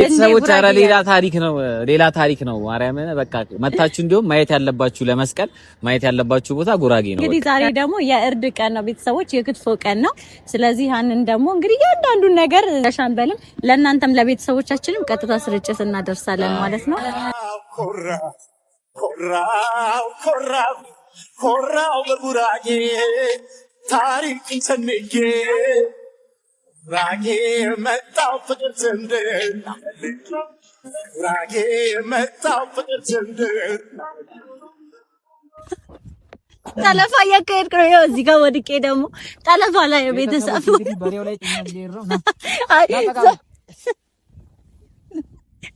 ቤተሰቦች ኧረ ሌላ ታሪክ ነው ማርያምን በቃ መታችሁ እንደውም ማየት ያለባችሁ ለመስቀል ማየት ያለባችሁ ቦታ ጉራጌ ነው። እንግዲህ ዛሬ ደግሞ የእርድ ቀን ነው ቤተሰቦች፣ የክትፎ ቀን ነው። ስለዚህ ያንን ደግሞ እንግዲህ እያንዳንዱን ነገር ለሻምበልም ለእናንተም ለቤተሰቦቻችንም ቀጥታ ስርጭት እናደርሳለን ማለት ነው። ኮራው በጉራጌ ታሪክ ሰንጌ ጉራጌ መጣው ፍቅር ዘንድር ጉራጌ መጣው ፍቅር ዘንድር ጠለፋ እያካሄድክ ነው። ይኸው እዚህ ጋር ወድቄ ደግሞ ጠለፋ ላይ ቤተሰብ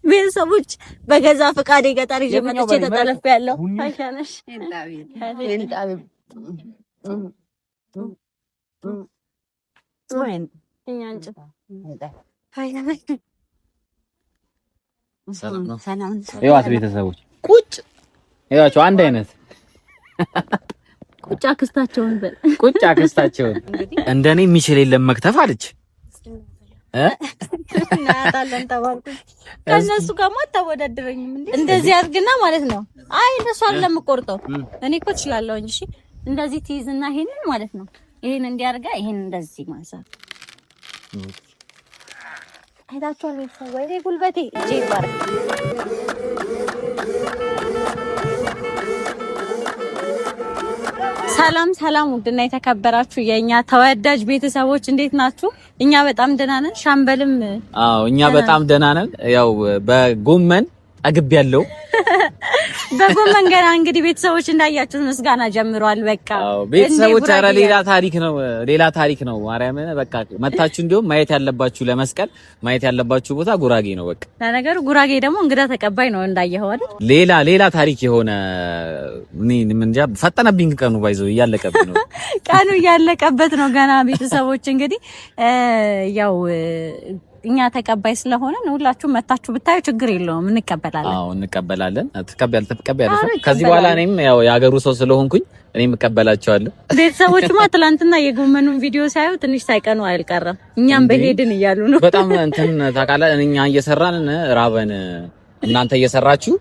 ቤተሰቦች በገዛ ፈቃዴ ገጠር ይዤ መጥቼ ተጠለፍ ያለው አይሻነሽ ይዋት ቤተሰቦች ቁጭ ይዋቸው አንድ አይነት ቁጭ አክስታቸውን እንደኔ የሚችል የለም መክተፍ አለች እናታለን ተባልኩኝ። ከነሱ ጋር አታወዳድረኝም እንዴ? እንደዚህ አድርግና ማለት ነው። አይ እነሱ አይደለም ቆርጠው እኔ እኮ እችላለሁ እንጂ እንደዚህ ትይዝና ይሄንን ማለት ነው። ይሄን እንዲያርጋ ይሄን እንደዚህ ማንሳት አይታችኋል ቤተሰብ? ወይኔ ጉልበቴ እጄ ይባረክ። ሰላም ውድና የተከበራችሁ የኛ ተወዳጅ ቤተሰቦች እንዴት ናችሁ? እኛ በጣም ደህና ነን። ሻምበልም እኛ በጣም ደህና ነን። ያው በጎመን አግብ ያለው በጎመን ገና እንግዲህ ቤተሰቦች እንዳያችሁት ምስጋና ጀምሯል። በቃ ቤተሰቦች ኧረ ሌላ ታሪክ ነው ማርያምን በቃ መታችሁ እንደውም ማየት ያለባችሁ ለመስቀል ማየት ያለባችሁ ቦታ ጉራጌ ነው። በቃ ለነገሩ ጉራጌ ደግሞ እንግዳ ተቀባይ ነው እንዳየኸው አይደል? ሌላ ታሪክ የሆነ ምን እንጃ ፈጠነብኝ። ቀኑ ባይዘው እያለቀበት ነው ቀኑ እያለቀበት ነው ገና። ቤተሰቦች እንግዲህ ያው እኛ ተቀባይ ስለሆነ ሁላችሁም መታችሁ ብታዩ ችግር የለውም፣ እንቀበላለን። አዎ እንቀበላለን። ትቀበያለሽ። ከዚህ በኋላ እኔም ያው የሀገሩ ሰው ስለሆንኩኝ እኔም እቀበላቸዋለሁ። ቤተሰቦችማ ትላንትና የጎመኑን ቪዲዮ ሳይው ትንሽ ሳይቀኑ አልቀረም እኛም በሄድን እያሉ ነው። በጣም እንትን ታውቃለህ፣ እኛ እየሰራን ራበን፣ እናንተ እየሰራችሁ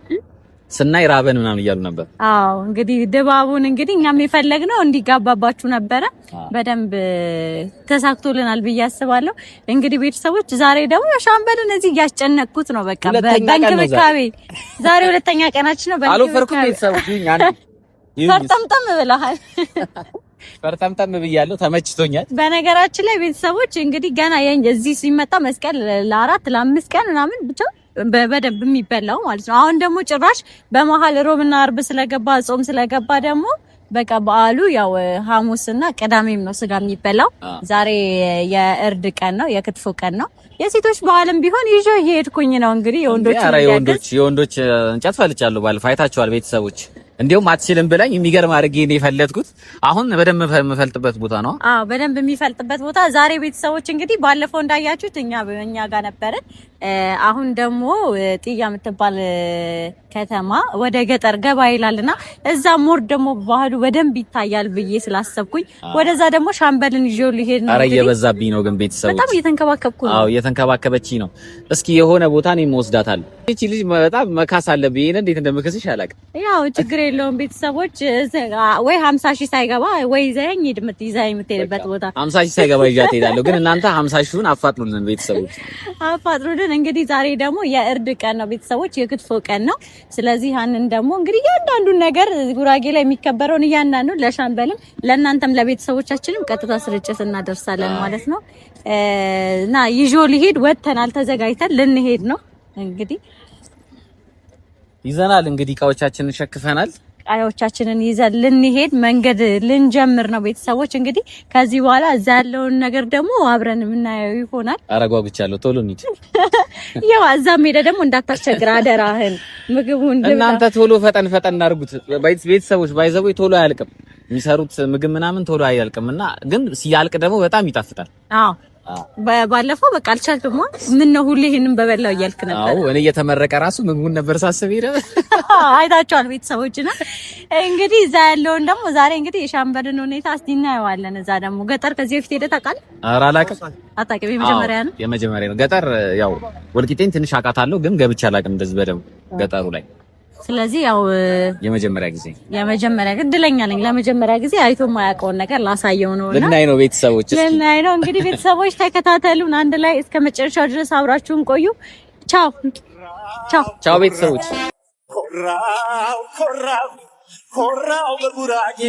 ስናይ ራበን ምናምን እያሉ ነበር። አዎ እንግዲህ ድባቡን እንግዲህ እኛም የፈለግነው እንዲጋባባችሁ ነበረ። በደንብ ተሳክቶልናል ብዬ አስባለሁ። እንግዲህ ቤተሰቦች ዛሬ ደግሞ ሻምበልን እዚህ እያስጨነቅኩት ነው። በቃ በእንክብካቤ ዛሬ ሁለተኛ ቀናችን ነው። አልወፈርኩም ቤተሰቦች ፈርጠምጠም ብለሃል። ፈርጠምጠም ብያለሁ፣ ተመችቶኛል። በነገራችን ላይ ቤተሰቦች እንግዲህ ገና እዚህ ሲመጣ መስቀል ለ4 ለ5 ቀን ምናምን ብቻ በደንብ የሚበላው ማለት ነው። አሁን ደግሞ ጭራሽ በመሀል ሮብና አርብ ስለገባ ጾም ስለገባ ደግሞ በቃ በዓሉ ያው ሐሙስና ቅዳሜም ነው ስጋ የሚበላው። ዛሬ የእርድ ቀን ነው፣ የክትፎ ቀን ነው። የሴቶች በዓልም ቢሆን ይዤ እየሄድኩኝ ነው። እንግዲህ የወንዶች እንጨት ፈልጫለሁ። ባለፈው አይታችኋል ቤተሰቦች። እንዲያውም አትችልም ብላኝ የሚገርም አድርጌ ነው የፈለጥኩት። አሁን በደንብ የምፈልጥበት ቦታ ነው። አዎ በደንብ የሚፈልጥበት ቦታ ዛሬ ቤተሰቦች እንግዲህ ባለፈው እንዳያችሁት እኛ ጋር ነበርን። አሁን ደግሞ ጥያ የምትባል ከተማ ወደ ገጠር ገባ ይላልና እዛ ሞር ደግሞ ባህሉ በደንብ ይታያል ብዬ ስላሰብኩኝ ወደዛ ደግሞ ሻምበልን ይዤው ልሄድ ነው። ኧረ እየበዛብኝ ነው ግን ቤተሰቦች በጣም እየተንከባከብኩ ነው። አዎ እየተንከባከበችኝ ነው። እስኪ የሆነ ቦታ ነው የምወስዳታል። እቺ ልጅ በጣም መካስ አለብኝ። እንዴት እንደምከስሽ አላውቅም። ያው ችግር የለውም ቤተሰቦች። ወይ 50 ሺህ ሳይገባ ወይ ይዘኝ የምትሄድበት ቦታ 50 ሺህ ሳይገባ ይዣት እሄዳለሁ። ግን እናንተ 50 ሺውን አፋጥኑልን ቤተሰቦች፣ አፋጥኑልን። እንግዲህ ዛሬ ደግሞ የእርድ ቀን ነው ቤተሰቦች፣ የክትፎ ቀን ነው። ስለዚህ ያንን ደግሞ እንግዲህ እያንዳንዱን ነገር ጉራጌ ላይ የሚከበረውን እያንዳንዱን ለሻምበልም ለእናንተም ለቤተሰቦቻችንም ቀጥታ ስርጭት እናደርሳለን ማለት ነው። እና ይዞ ሊሄድ ወጥተናል፣ ተዘጋጅተን ልንሄድ ነው። እንግዲህ ይዘናል፣ እንግዲህ እቃዎቻችንን ሸክፈናል። ቃዮቻችንን ይዘን ልንሄድ መንገድ ልንጀምር ነው ቤተሰቦች። እንግዲህ ከዚህ በኋላ እዛ ያለውን ነገር ደግሞ አብረን የምናየው ይሆናል። አረጋግቻለሁ፣ ቶሎ እንሂድ። ያው እዛም ሄደ ደግሞ እንዳታስቸግር አደራህን። ምግቡን እናንተ ቶሎ ፈጠን አድርጉት ቤተሰቦች። ባይዘው ቶሎ አያልቅም የሚሰሩት ምግብ ምናምን ቶሎ አያልቅምና ግን ሲያልቅ ደግሞ በጣም ይጣፍጣል። አዎ ባለፈው በቃ አልቻልኩም። ምን ነው ሁሌ ይሄንን በበላው እያልክ ነበር? አዎ እኔ እየተመረቀ ራሱ ምግቡን ነበር ሳስብ ይረብ አይታችኋል ቤተሰቦችና እንግዲህ እዛ ያለውን ደግሞ ዛሬ እንግዲህ የሻምበልን ሁኔታ እስቲ እናየዋለን። እዛ ደግሞ ገጠር ከዚህ በፊት ሄደህ ታውቃለህ? ኧረ አላውቅም። አታውቅም? የመጀመሪያ ነው። የመጀመሪያ ነው። ገጠር ያው ወልቂጤን ትንሽ አውቃታለሁ፣ ግን ገብቼ አላውቅም እንደዚህ በደምብ ገጠሩ ላይ። ስለዚህ ያው የመጀመሪያ ጊዜ እድለኛ ነኝ። ለመጀመሪያ ጊዜ አይቶ የማያውቀውን ነገር ላሳየው ነውና ልናይ ነው ቤተሰቦች፣ ልናይ ነው እንግዲህ ቤተሰቦች ተከታተሉን አንድ ላይ እስከ መጨረሻው ድረስ አብራችሁን ቆዩ። ቻው ቻው ቻው ቤተሰቦች። ኮራው በጉራጌ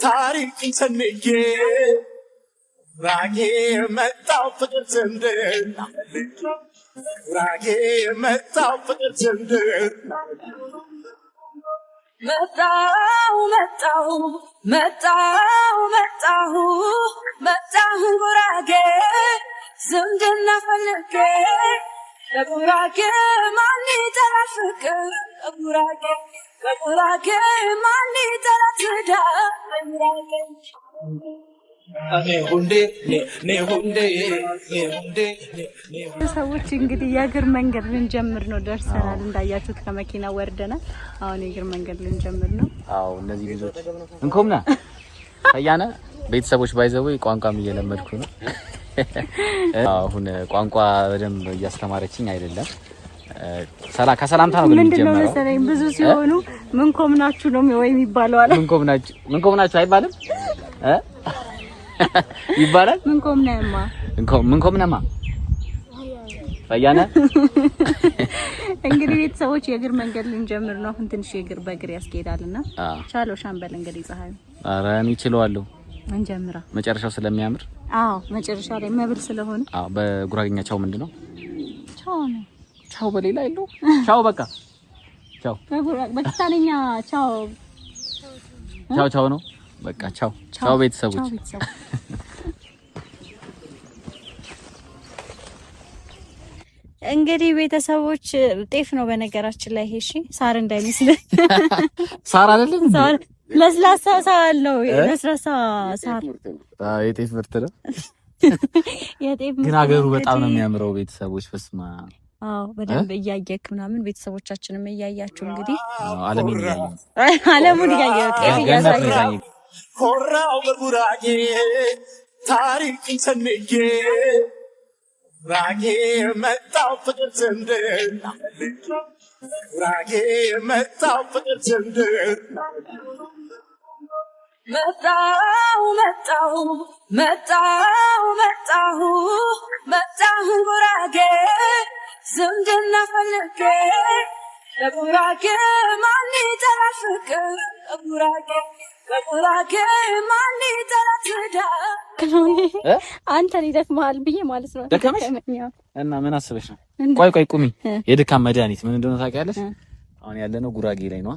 ታሪክ ሰንጌ ራጌ መጣው ፍቅር ዘንድር ራጌ መጣው ፍቅር ዘንድር መጣሁ ጉራጌ ዝምድና ፈልጌ ለጉራጌ ማን ይጠራል ፍቅር ለጉራጌ ማን ይጠራል ትዳር ሰዎች እንግዲህ የእግር መንገድ ልንጀምር ነው። ደርሰናል። እንዳያችሁት ከመኪና ወርደናል። አሁን የእግር መንገድ ልንጀምር ነው። አዎ እነዚህ ልጆች እንኮምና ታያና ቤተሰቦች ባይዘው ቋንቋም እየለመድኩ ነው። አሁን ቋንቋ በደንብ እያስተማረችኝ አይደለም። ከሰላምታ ነው ግን ምንድነው መሰለኝ ብዙ ሲሆኑ ምን ኮምናችሁ ነው ወይ የሚባለው አለ። ምን ኮምናችሁ አይባልም ይባላል። ምን ኮምናማ ፈያነ እንግዲህ ቤተሰቦች የእግር መንገድ ልንጀምር ነው። አሁን ትንሽ የእግር በእግር ያስኬዳልና ቻለው ሻምበል እንግዲህ ፀሐይ ኧረ እኔ እችለዋለሁ። እንጀምራ መጨረሻው ስለሚያምር አዎ መጨረሻ ላይ መብል ስለሆነ አዎ በጉራጌኛ ቻው ምንድነው? ቻው ነው። ቻው በሌላ የለው ቻው በቃ ቻው በክታለኛ ቻው ቻው ነው በቃ ቻው ቻው ቤተሰቦች። እንግዲህ ቤተሰቦች ጤፍ ነው በነገራችን ላይ ይሄ እሺ ሳር እንዳይመስል ሳር አይደለም ሳር ለስላሳ ሳር ነው። ለስላሳ ሳር የጤፍ ምርት ነው። የጤፍ ግን ሀገሩ በጣም ነው የሚያምረው ቤተሰቦች በስማ አዎ በደንብ እያየክ ምናምን ቤተሰቦቻችንም እያያችሁ እንግዲህ ዓለሙን እያየሁ ጤፍ እያሳየሁ ኮራው በጉራጌ ታሪክ ሰንጌ ራጌ መጣው ፍቅር ዘንድር ራጌ መጣው ፍቅር ዘንድር መጣሁ ጉራጌ ዝምድና ፈልጌ ለጉራጌ ማን ይጠራል ፍቅር ለጉራጌ ማን ይጠራል ትዳር አንተን ይደክምሃል ብዬ ማለት ነው። ደከመሽ እና ምን አስበሽ ነው? ቆይ ቁሚ። የድካም መድኃኒት ምን እንደሆነ ታውቂያለሽ? አሁን ያለነው ጉራጌ ላይ ነው።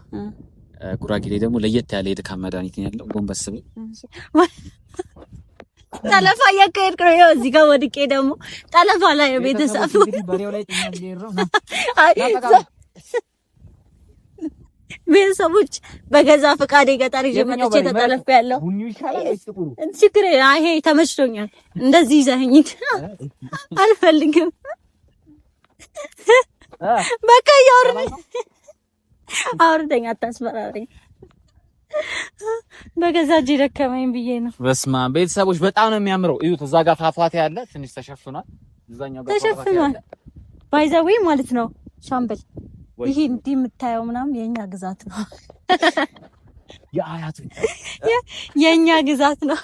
ጉራጌ ላይ ደግሞ ለየት ያለ የድካም መድኃኒት ነው ያለው። ጎንበስ በይ። ጠለፋ እያካሄድክ ነው። ይኸው እዚህ ጋር ወድቄ ደግሞ ጠለፋ ላይ ቤተሰብ ቤተሰቦች በገዛ ፈቃዴ ገጠር ጀመረች ተጠለፈ ያለው ችግር ይሄ ተመችቶኛል። እንደዚህ ይዘኸኝ አልፈልግም። በቃ አውርደኝ አታስፈራረኝ። በገዛ እጄ ደከመኝ ብዬ ነው። በስማ ቤተሰቦች በጣም ነው የሚያምረው። እዩት፣ እዛ ጋር ፏፏቴ ያለ ትንሽ ተሸፍኗል። እዛኛው ጋር ተሸፍኗል። ባይዘዌ ማለት ነው ሻምበል ይሄ እንዲህ የምታየው ምናምን የኛ ግዛት ነው። የአያቱ የኛ ግዛት ነው።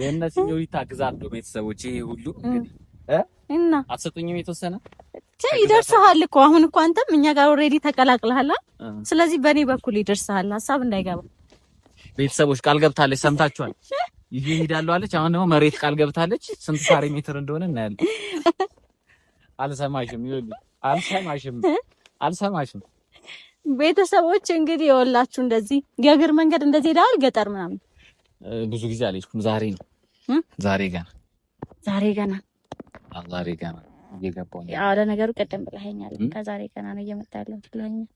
የእነ ሲኞሪታ ግዛት ነው ቤተሰቦች። ይሄ ሁሉ እና አትሰጡኝም? የተወሰነ ይደርሰሃል እኮ አሁን እኮ አንተም እኛ ጋር ኦልሬዲ ተቀላቅለሃል። ስለዚህ በእኔ በኩል ይደርሰሃል። ሀሳብ እንዳይገባ ቤተሰቦች። ቃል ገብታለች፣ ሰምታችኋል። ይሄ ሄዳለሁ አለች። አሁን ደግሞ መሬት ቃል ገብታለች። ስንት ካሬ ሜትር እንደሆነ እናያለን። አልሰማሽም? ይኸውልህ አልሰማሽም። ቤተሰቦች እንግዲህ የወላችሁ እንደዚህ የእግር መንገድ እንደዚህ ሄዳል። ገጠር ምናምን ብዙ ጊዜ አልሄድኩም። ዛሬ ነው ዛሬ ገና እየገባሁ ነው። ያው ለነገሩ ቀደም ብለኸኛል። ከዛሬ ገና ነው እየመጣ ያለው ብለኸኛል።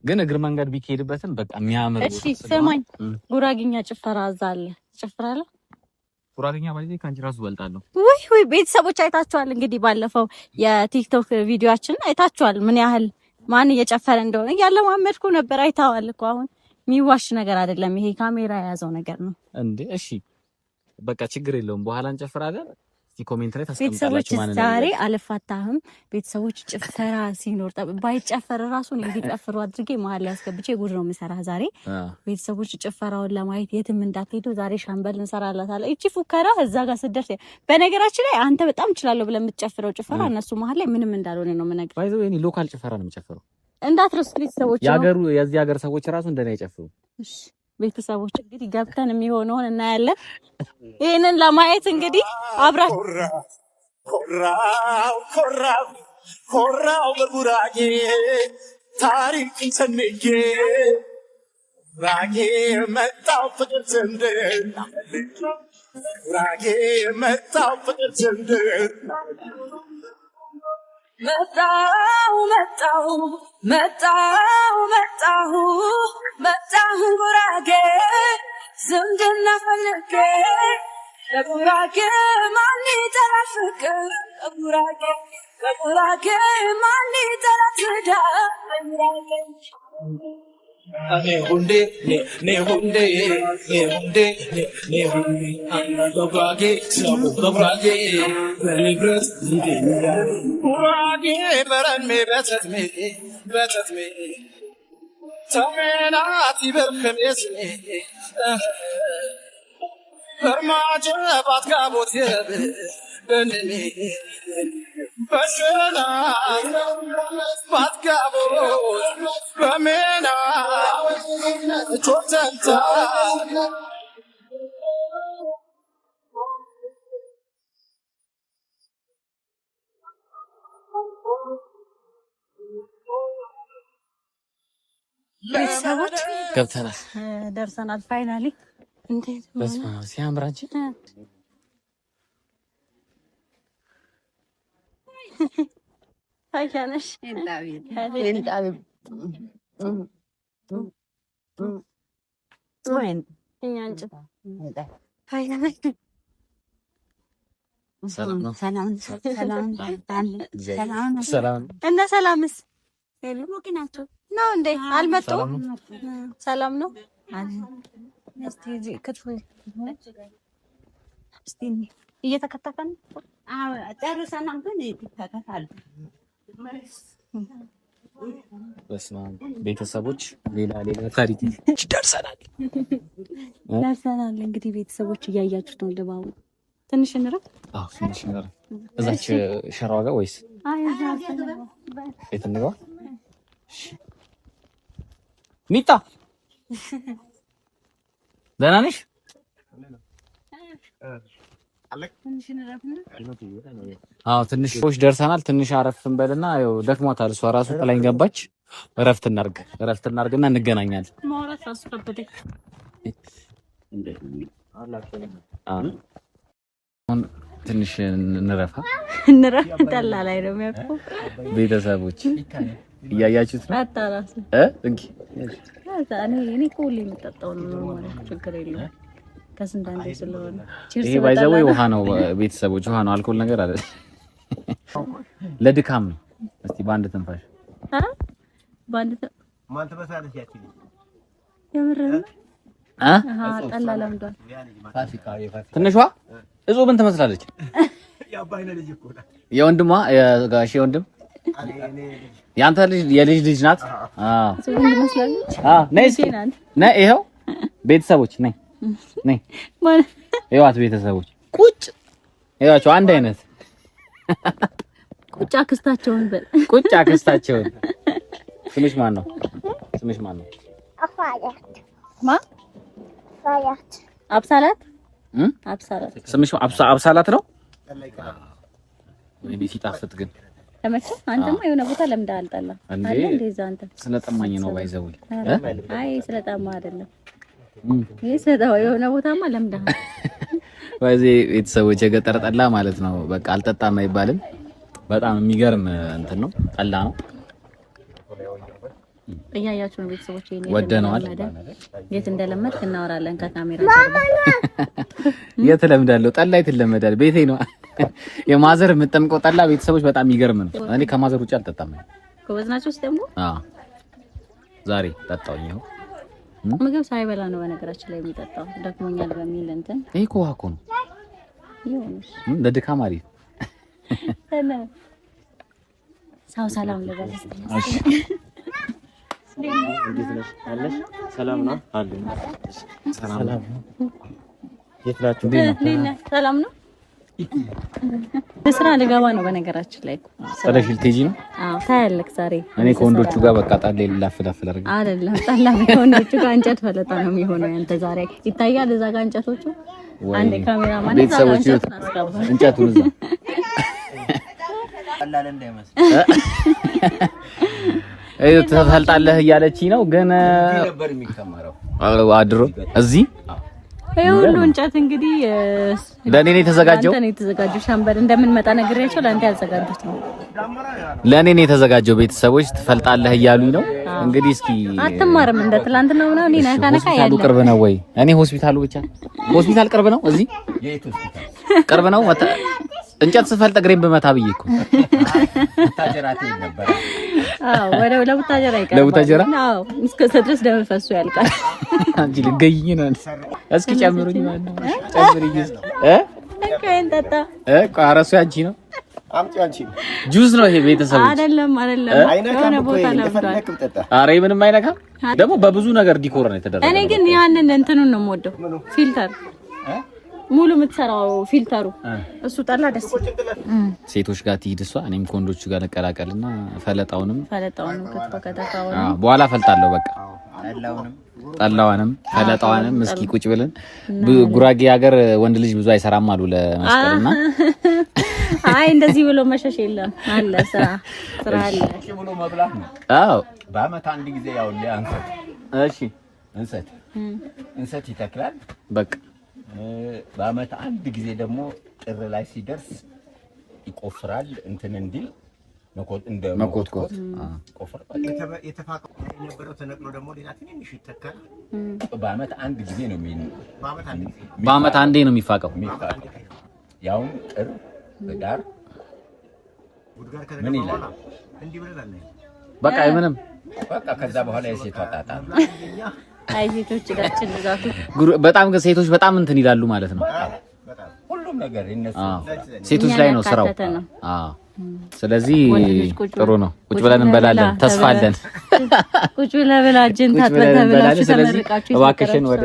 ግን እግር መንገድ ቢካሄድበትም በቃ የሚያምር። እሺ ስማኝ፣ ጉራጌኛ ጭፈራ እዛ አለ። ጭፈራለሁ ጉራጌኛ ባይዘ ካንቺ ራሱ በልጣለሁ። ወይ ቤተሰቦች አይታችኋል እንግዲህ ባለፈው የቲክቶክ ቪዲዮአችንን አይታችኋል ምን ያህል ማን እየጨፈረ እንደሆነ ያለማመድኩ ነበር። አይታዋል እኮ አሁን የሚዋሽ ነገር አይደለም ይሄ ካሜራ የያዘው ነገር ነው እንዴ። እሺ በቃ ችግር የለውም በኋላ እንጨፍራለን። እስቲ ኮሜንት ላይ ታስቀምጣላችሁ ማለት ነው። ዛሬ አልፋታህም። ቤተሰቦች ጭፈራ ሲኖር ባይጨፈር ራሱ ነው እንዲጨፍሩ አድርጌ መሀል ላይ አስገብቼ ጉድ ነው የምሰራ ዛሬ። ቤተሰቦች ጭፈራውን ለማየት የትም እንዳትሄዱ ዛሬ ሻምበል እንሰራላታለን። እቺ ፉከራ እዛ ጋር ስትደርስ በነገራችን ላይ አንተ በጣም እችላለሁ ብለህ የምትጨፍረው ጭፈራ እነሱ መሀል ላይ ምንም እንዳልሆነ ነው የምነግርህ። ባይዘው እኔ ሎካል ጭፈራ ነው የምጨፍረው እንዳትረሱ ቤተሰቦች። የዚህ ሀገር ሰዎች ራሱ እንደኔ አይጨፍሩ። እሺ ቤተሰቦች እንግዲህ ገብተን የሚሆነውን እናያለን። ይሄንን ለማየት እንግዲህ አብራችሁ ኮራው በጉራጌ ታሪክ ሰንጌ ጉራጌ መጣው ፍቅር ዘንድር ጉራጌ መጣው ፍቅር ዘንድር መጣሁ ጉራጌ ዝምድና ፈልጌ ለጉራጌ ማን ይጠራል ፍቅር ለጉራጌ ማን ይጠራል ትዳር ተመናት ይበርከሜስ ፈርማጀ ባትጋቦት የብ በነኔ በሸና ባትጋቦት በሜና ቾተንታ ቤተሰቦች ገብተናል ደርሰናል ፋይናሊ። እንዴት በስመ አብ ሲያምር አንቺ ታያነሽ እና ሰላምስ ነው እንዴ? አልመጡም? ሰላም ነው። እየተከተፈ ነው። ጨርሰናል ግን ይተከታል። በስመ አብ ቤተሰቦች ሌላ ታሪክ ደርሰናል። እንግዲህ ቤተሰቦች እያያችሁት ነው ድባቡ። ትንሽ እንረፍ። ትንሽ እንረፍ። እዛች ሸራዋ ጋር ወይስ የት እንግባ? ሚጣ ደህና ነሽ? ትንሽ ደርሰናል። ትንሽ አረፍ እንበልና ያው ደክሟታል እሷ ራሱ ጥላኝ ገባች። እረፍት እናድርግና እንገናኛለን። ትንሽ እንረፍ። ጠላ ላይ ነው የሚያውቁ ቤተሰቦች እያያችሁት ነው። አታራስ እንኪ እኔ ሁሌ የምጠጣው ነው ማለት ችግር የለውም። ከስንት አንዴ ስለሆነ ይሄ ባይዘው ውሃ ነው ቤተሰቦች፣ ውሃ ነው፣ አልኮል ነገር አይደል። ለድካም ነው። እስቲ በአንድ ትንፋሽ ማን ተበሳለሽ? ያቺ የምር ጠላ ለምዷል። ትንሿ እጹብን ትመስላለች። የወንድሟ የጋሼ ወንድም ያንተ የልጅ ልጅ ናት። ነይ ይኸው ቤተሰቦች ነይ ይኸዋት ቤተሰቦች ቁጭ ይኸዋቸው አንድ አይነት ቁጭ አክስታቸውን ቁጭ አክስታቸውን። ስምሽ ማን ነው? አብሳላት ስምሽ አብሳላት ነው። ወይኔ ሲጣፍጥ ግን ተመቸህ? አንተማ የሆነ ቦታ ለምደሃል ጠላ አለ እንደዛ። አንተ ስለጠማኝ ነው ባይዘው። አይ ስለጠማ አይደለም ይሄ ስለጠማ የሆነ ቦታማ ለምደሃል ባይዘው። ቤተሰቦች የገጠር ጠላ ማለት ነው። በቃ አልጠጣም አይባልም። በጣም የሚገርም እንትን ነው፣ ጠላ ነው። እያያችሁ ነው ቤተሰቦች ይሄን ወደነዋል። የት እንደለመድክ እናወራለን ከካሜራ የት ለምዳለሁ ጠላ የት ለመዳል ቤቴ ነው የማዘር የምጠምቀው ጠላ ቤተሰቦች በጣም ይገርም ነው። እኔ ከማዘር ውጪ አልጠጣም። ጎበዝናችሁ ደግሞ ዛሬ ጠጣውኝ ነው። ምግብ ሳይበላ ነው በነገራችን ላይ የሚጠጣው ደክሞኛል በሚል እንትን ይሄ ኮዋኮ ነው ይሆንስ ለድካም አሪፍ ሰው ሰላም ለበል። እሺ እንዴት ነሽ? አለሽ? ሰላም ነው አሉ። ሰላም ነው። የት ናችሁ? ሰላም ነው። በስራ ልገባ ነው በነገራችን ላይ ሰለሽ ልትሄጂ ነው? አዎ ታያለክ ዛሬ እኔ ከወንዶቹ ጋር በቃ ጣል ላፍላፍ አድርግ አይደለም ጣላ ከወንዶቹ ጋር እንጨት ፈለጣ ነው የሚሆነው። ያንተ ዛሬ ይታያል እዛ ጋር እንጨቶቹ አንድ ካሜራ ማን ቤተሰቦቹ እንጨቱን እዛ አላለ እንዳይመስል ተፈልጣለህ እያለችኝ ነው ግን ነበር የሚከመረው አድሮ እዚህ ሁሉ እንጨት እንግዲህ ለኔ ነው የተዘጋጀው። ለኔ የተዘጋጀው ሻምበል እንደምንመጣ ነግሬያቸው ለአንተ ያዘጋጁት ነው። ለኔ ነው የተዘጋጀው። ቤተሰቦች ትፈልጣለህ እያሉኝ ነው እንግዲህ እስኪ አትማርም እንደ ትላንትናው ነው። እኔ ናካነካ ያለ ሆስፒታሉ ቅርብ ነው ወይ? እኔ ሆስፒታሉ ብቻ ሆስፒታል ቅርብ ነው እዚህ የት ሆስፒታል ቅርብ ነው። እንጨት ስፈልጥ እግሬን በመታ ብዬ እኮ ታጀራቴ ነበር። ወደ ለቡታጀራ ይቀርባል። ለቡታጀራ አዎ እስከ ድረስ ደም ፈሱ ያልቃል። አንቺ ልገይኝ ነው። እስኪ ጨምሩኝ ማለት ነው። ጨምሩኝ እንከን ተጣ ቋራሱ አንቺ ነው። አምጪው አንቺ ጁስ ነው ይሄ ቤተሰብ አይደለም የሆነ ቦታ ለምዷል። ኧረ ምንም አይነካም። ደግሞ በብዙ ነገር ዲኮር ነው የተደረገው። እኔ ግን ያንን እንትኑን ነው የምወደው ፊልተር ሙሉ የምትሰራው ፊልተሩ እሱ ጠላ ደስ ይላል። ሴቶች ጋር ትሂድ እሷ እኔም ከወንዶቹ ጋር ልቀላቀልና ፈለጣውንም ከተፈው በኋላ ፈልጣለሁ። በቃ ጠላዋንም ፈለጣዋንም እስኪ ቁጭ ብለን ጉራጌ ሀገር ወንድ ልጅ ብዙ አይሰራም አሉ ለመስቀልና አይ እንደዚህ ብሎ መሸሽ የለም አለ ስራ አለ ብሎ መብላት ነው። አዎ በአመት አንድ ጊዜ ያው ለአንሰት እሺ እንሰት ይተክላል። በቃ በአመት አንድ ጊዜ ደግሞ ጥር ላይ ሲደርስ ይቆፍራል እንትን እንዲል መኮትኮት ቆፍራል። የተፋቀው የነበረው ተነቅሎ ደግሞ ሌላ ትንሽ ይተካል። በአመት አንድ ጊዜ ነው በአመት አንዴ ነው የሚፋቀው። ያው ጥር ዳር ምን ይላል እንዲህ ብለናል። በቃ ምንም በቃ ከዛ በኋላ የሴቷ ጣጣ አይ ሴቶች ጋችን ልዛቱ በጣም ሴቶች በጣም እንትን ይላሉ ማለት ነው። ሁሉም ነገር እነሱ ሴቶች ላይ ነው ስራው። ስለዚህ ጥሩ ነው። ቁጭ ብለን እንበላለን። ተስፋ አለን። ቁጭ ብለን በላጅን ታጥበታላችሁ ተመርቃችሁ። እባክሽን ወደ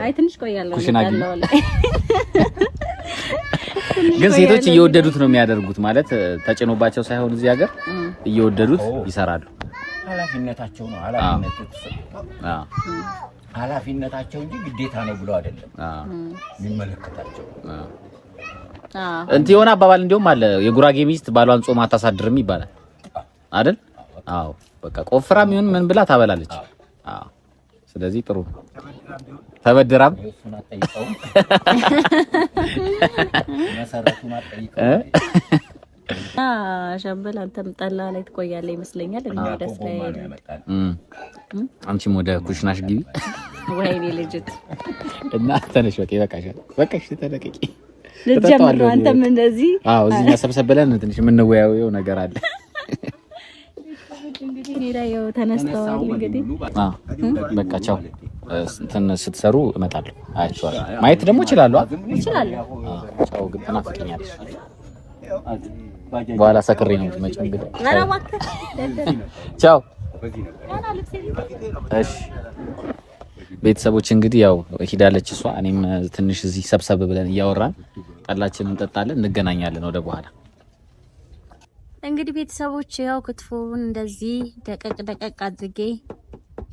አይ ትንሽ ቆያለሁ ግን ሴቶች እየወደዱት ነው የሚያደርጉት ማለት ተጭኖባቸው ሳይሆን እዚህ ሀገር እየወደዱት ይሰራሉ። ኃላፊነታቸው ነው። ኃላፊነታቸው እንጂ ግዴታ ነው ብሎ አይደለም የሚመለከታቸው። እንት የሆነ አባባል እንደውም አለ የጉራጌ ሚስት ባሏን ጾም አታሳድርም ይባላል አይደል? አዎ በቃ ቆፍራም ይሁን ምን ብላ ታበላለች። አዎ ስለዚህ ጥሩ ተበድራም እሱን አጠይቀው መሰረቱን አጠይቀው ሻምበል አንተም ጠላ ላይ ትቆያለህ ይመስለኛል። እና ወደ ስላይ አንቺም ወደ ኩሽናሽ ግቢ። ወይኔ ልጅት እና ተነሽ በቃ ይበቃሻል። በቃሽ ተለቀቂ ልጀምር ነው። አንተም እንደዚህ አዎ እዚህኛ ሰብሰብ ብለን ትንሽ የምንወያየው ነገር አለ። እንግዲህ ሌላ ያው ተነስተዋል እንግዲህ በቃ ቻው። እንትን ስትሰሩ እመጣለሁ አያችኋለሁ። ማየት ደግሞ እችላለሁ። ቻው ግን ትናፍቀኛለሽ። በኋላ ሰክሬ ነው የምትመጪው እንግዲህ። ቻው። እሺ ቤተሰቦች እንግዲህ ያው ሂዳለች እሷ። እኔም ትንሽ እዚህ ሰብሰብ ብለን እያወራን ጠላችንን እንጠጣለን፣ እንገናኛለን ወደ በኋላ። እንግዲህ ቤተሰቦች ያው ክትፎውን እንደዚህ ደቀቅ አድርጌ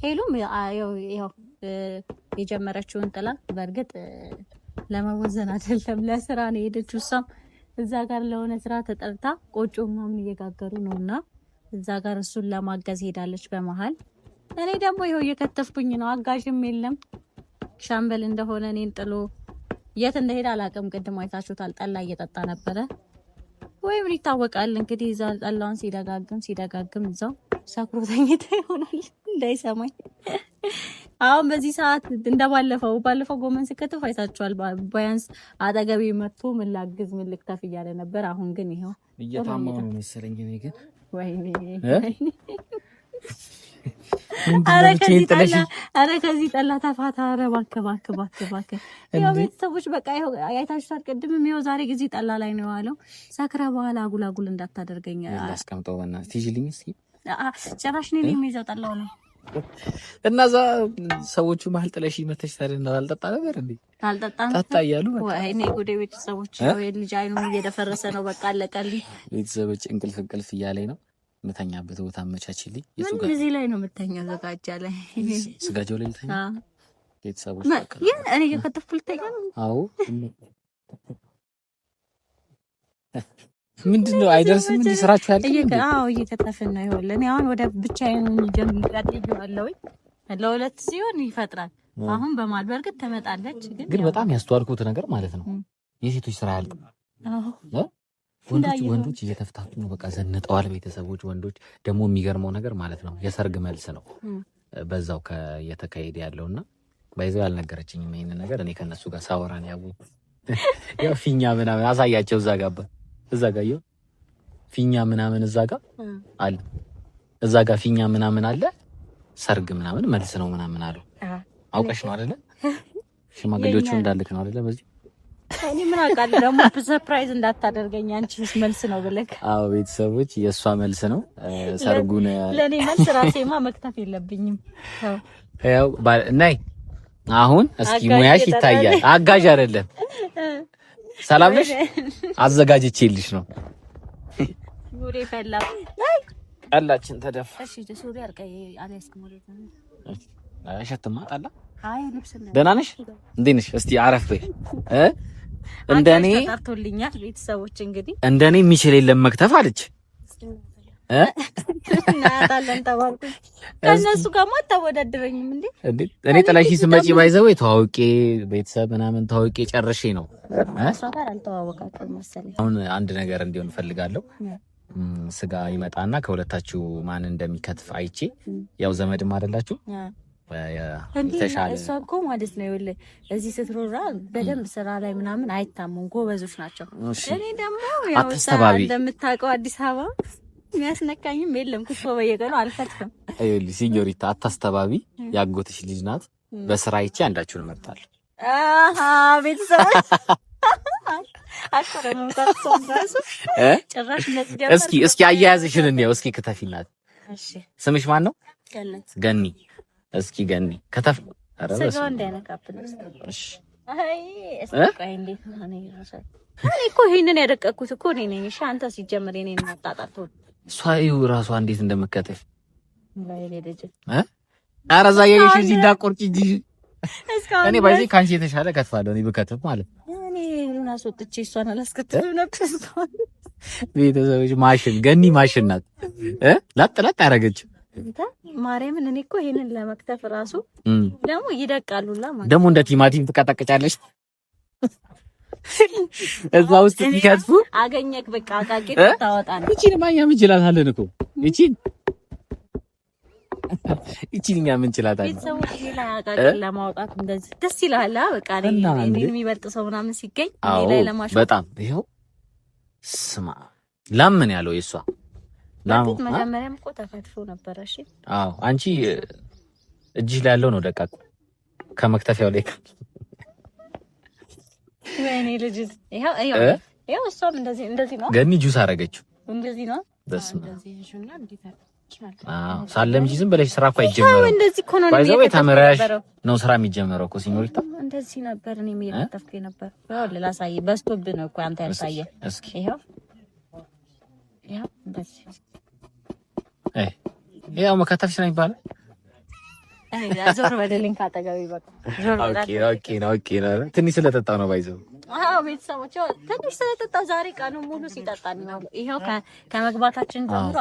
ሄሉም ያው የጀመረችውን ጥላ በእርግጥ ለመወዘን አይደለም ለስራ ነው የሄደችው። እሷም እዛ ጋር ለሆነ ስራ ተጠርታ ቆጮ ምናምን እየጋገሩ ነውና እዛ ጋር እሱን ለማገዝ ሄዳለች በመሃል። እኔ ደግሞ ይሄው እየከተፍኩኝ ነው። አጋዥም የለም። ሻምበል እንደሆነ እኔን ጥሎ የት እንደሄደ አላውቅም። ቅድም አይታችሁታል። ጠላ እየጠጣ ነበረ። ወይ ምን ይታወቃል እንግዲህ እዛ ጠላውን ሲደጋግም እዛው ሰክሮ ተኝቶ ይሆናል እንዳይሰማኝ። አሁን በዚህ ሰዓት ባለፈው ጎመን ስከተፍ አይታችኋል። ቢያንስ አጠገቤ መጥቶ ምን ላግዝ ምን ልክተፍ እያለ ነበር። አሁን ግን ይሄው እየታማው ነው መሰለኝ እኔ ግን ወይኔ አረ ከዚህ ጠላ ተፋታ። አረ እባክህ ያው ቤተሰቦች በቃ ይኸው አይታችኋል። ቅድምም ይኸው ዛሬ ጊዜ ጠላ ላይ ነው ያለው። ሰክረ በኋላ አጉላጉል እንዳታደርገኝ አስቀምጠው በእናትህ ትይዥልኝ እስኪ። ጭራሽ ነው የሚይዘው ጠላው ነው እና እዛ ሰዎቹ መሀል ጥለሽ መተሽ ታዲያ እንዳልጠጣ ነበር እንዴ? አልጠጣም ጠጣ እያሉ ወይኔ ጉዴ! ቤተሰቦች የልጅ አይኑም እየደፈረሰ ነው። በቃ አለቀልኝ። ቤተሰቦች እንቅልፍ እያለኝ ነው። የምተኛበት ቦታ አመቻችልኝ። ምን እዚህ ላይ ነው የምተኛው? ዘጋጃ ላይ ስጋጃው ላይ ልተኛ። ቤተሰቦች እኔ እየከተፍኩ ልተኛ ነው። አዎ ምንድነው አይደርስም እንዴ ስራችሁ ያልከኝ? አዎ እየከተፍን ነው። ይኸውልህ እኔ አሁን ወደ ብቻዬን ጀምሬያለሁ። ለሁለት ሲሆን ይፈጥራል። አሁን በማል በርግጥ ትመጣለች። ግን በጣም ያስተዋልኩት ነገር ማለት ነው የሴቶች ስራ ያልቅም። አዎ ወንዶች እየተፍታቱ ነው። በቃ ዘንጠዋል ቤተሰቦች። ወንዶች ደግሞ የሚገርመው ነገር ማለት ነው የሰርግ መልስ ነው በዛው እየተካሄደ ያለውና ባይዘው ያልነገረችኝም ይሄን ነገር እኔ ከነሱ ጋር ሳወራን ያው ፊኛ ምናምን አሳያቸው እዛ ጋር ይኸው ፊኛ ምናምን እዛ ጋር አለ። እዛ ጋር ፊኛ ምናምን አለ። ሰርግ ምናምን መልስ ነው ምናምን አሉ። አውቀሽ ነው አይደለ? ሽማግሌዎቹ እንዳልክ ነው አይደለ? በዚህ እኔ ምን አውቃለሁ ደግሞ ሰርፕራይዝ እንዳታደርገኝ አንቺስ መልስ ነው ብለክ። አዎ ቤተሰቦች የእሷ መልስ ነው ሰርጉን። ለኔ መልስ ራሴማ መክተፍ የለብኝም። ያው ናይ አሁን እስኪ ሙያሽ ይታያል። አጋዥ አይደለም። ሰላም ነሽ? አዘጋጅቼልሽ ነው። ሙሬ ፈላ ቀላችን ተደፋ። እሺ ሱሪ አርቀይ አለስኩ ሙሬ አሸተማ ጣላ። አይ ልብስ ነው። ደህና ነሽ? እንዴት ነሽ? እስቲ አረፍ በይ። እንደኔ ተጣርቶልኛል። ቤተሰቦች እንግዲህ እንደኔ የሚችል የለም መክተፍ አለች። እናታለን ተባልኩ። ከነሱ ጋር አታወዳድረኝም እንዴ? እኔ ጥላሽ ስመጪ ባይዘው ተዋውቄ ቤተሰብ ምናምን ተዋውቄ ጨርሼ ነው። እሷ ጋር አልተዋወቃችሁም መሰለኝ። አሁን አንድ ነገር እንዲሆን ፈልጋለሁ። ስጋ ይመጣና ከሁለታችሁ ማን እንደሚከትፍ አይቼ ያው ዘመድም አይደላችሁ ተሻለ። እሷ እኮ ማለት ነው ይኸውልህ እዚህ ስትሮራ በደንብ ስራ ላይ ምናምን አይታሙም፣ ጎበዞች ናቸው። እኔ ደግሞ ያው እንደምታውቀው አዲስ አበባ የሚያስነካኝም የለም። ኩፎ በየቀኑ አልከትፍም። ይኸውልህ ሲኞሪታ አታስተባቢ፣ ያጎትሽ ልጅ ናት። በስራ አይቼ አንዳችሁን እመርጣለሁ። ቤተሰቦች እስኪ አያያዝሽን እንየው። እስኪ ክትፊናት። ስምሽ ማን ነው? ገኒ። እስኪ ገኒ ከተፍ። ስጋው እንዳይነካብን። እሺ እኮ ይሄንን ያደቀኩት እኮ እኔ ነኝ። እሺ አንተ ሲጀምር እኔ ነኝ ማጣጣት። እሷ ይኸው ራሷ እንዴት እንደምከተፍ ኧረ እዛ ያየሽ እዚህ እንዳቆርጪ እንጂ እኔ ባይዜ ካንቺ የተሻለ ከትፋለሁ። እኔ ብከትፍ ማለት እኔ ሉና አስወጥቼ እሷን አላስከትፍም ነበር። ቤተሰቦች ማሽን ገኒ ማሽን ናት። ላጥ ያደረገች ማርያምን። እኔ እኮ ይሄንን ለመክተፍ ራሱ ደግሞ ይደቃሉላ ማለት ደግሞ እንደ ቲማቲም ትቀጠቅጫለሽ እዛ ውስጥ ሲከትፉ አገኘክ በቃ አቃቂ ታወጣለህ። እቺን ማኛ ምን ይችላታለን እኮ እቺን እኛ ምን ይችላታለን? ቤተሰቦች ላይ አቃቂ ለማውጣት እንደዚህ ደስ ይላል። በቃ እኔ የሚበልጥ ሰው ምናምን ሲገኝ እኔ ላይ ለማሽ በጣም ይሄው ስማ ለምን ያለው የሷ ለምን መጀመሪያም እኮ ተከትፎ ነበር። እሺ አዎ አንቺ እጅሽ ላይ ያለው ነው ደቃቁ ከመክተፊያው ላይ ወይኔ ልጅ ይሄው እሷም እንደዚህ ነው። ገኒ ጁስ አረገችው እንደዚህ ነው። እንደዚህ ይሹና ሳለምጂ ዝም ብለሽ ስራ እኮ አይጀመረም። እንደዚህ እኮ ነው ባይዘው ተመራሽ ነው ስራ የሚጀመረው እኮ ሲኞሪታ። እንደዚህ ነበር እኔ የሚከተፍኩ ነበር። ያው ላሳይ በስቶብ ነው እኮ አንተ ያሳየ። እስኪ ይሄው እንደዚህ ያው መከተፍሽ ነው የሚባለው። ዞር በደልኝ ካጠገቤ በቃ ዞር በደልኝ። ኦኬ ነው ትንሽ ስለጠጣው ነው ባይዘው አዎ ቤተሰቦች ትንሽ ስለጠጣ ዛሬ ቀኑ ሙሉ ሲጠጣ ነው። ይሄው ከመግባታችን ጀምሮ